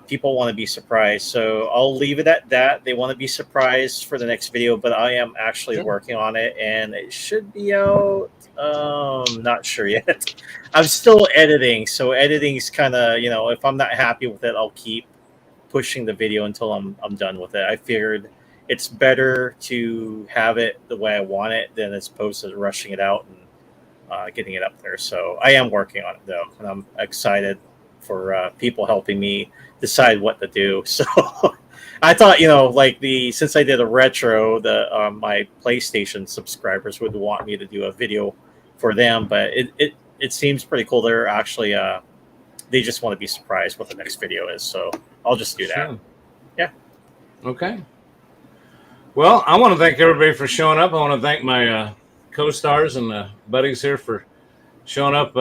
people want to be surprised. So I'll leave it at that. They want to be surprised for the next video, but I am actually working on it, and it should be out. Not sure yet. I'm still editing. So editing's kind of, if I'm not happy with it, I'll keep pushing the video until I'm done with it. I figured it's better to have it the way I want it than as opposed to rushing it out and getting it up there. So I am working on it though, and I'm excited for people helping me decide what to do. So I thought, since I did a retro, my PlayStation subscribers would want me to do a video for them, but it seems pretty cool. They're actually they just want to be surprised what the next video is. So I'll just do that. Sure. Yeah. Okay. Well, I want to thank everybody for showing up. I want to thank my co-stars and buddies here for showing up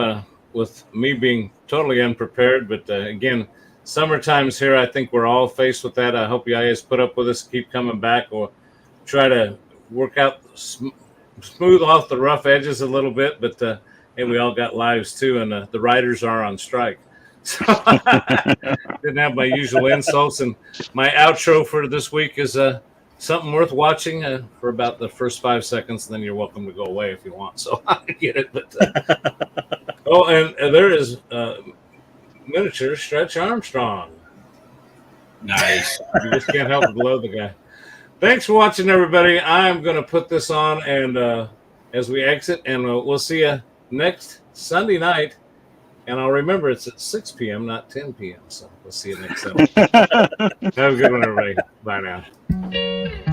with me being totally unprepared. But again, summertime's here. I think we're all faced with that. I hope you guys put up with us, keep coming back, or try to work out, smooth off the rough edges a little bit. But hey, we all got lives too, and the writers are on strike. So didn't have my usual insults, and my outro for this week is something worth watching for about the first 5 seconds, and then you're welcome to go away if you want. So I get it, but and there is miniature Stretch Armstrong. Nice. You just can't help but love the guy. Thanks for watching, everybody. I'm going to put this on, and as we exit, and we'll see you next Sunday night. And I'll remember it's at 6 p.m., not 10 p.m. So we'll see you next Sunday. Have a good one, everybody. Bye now.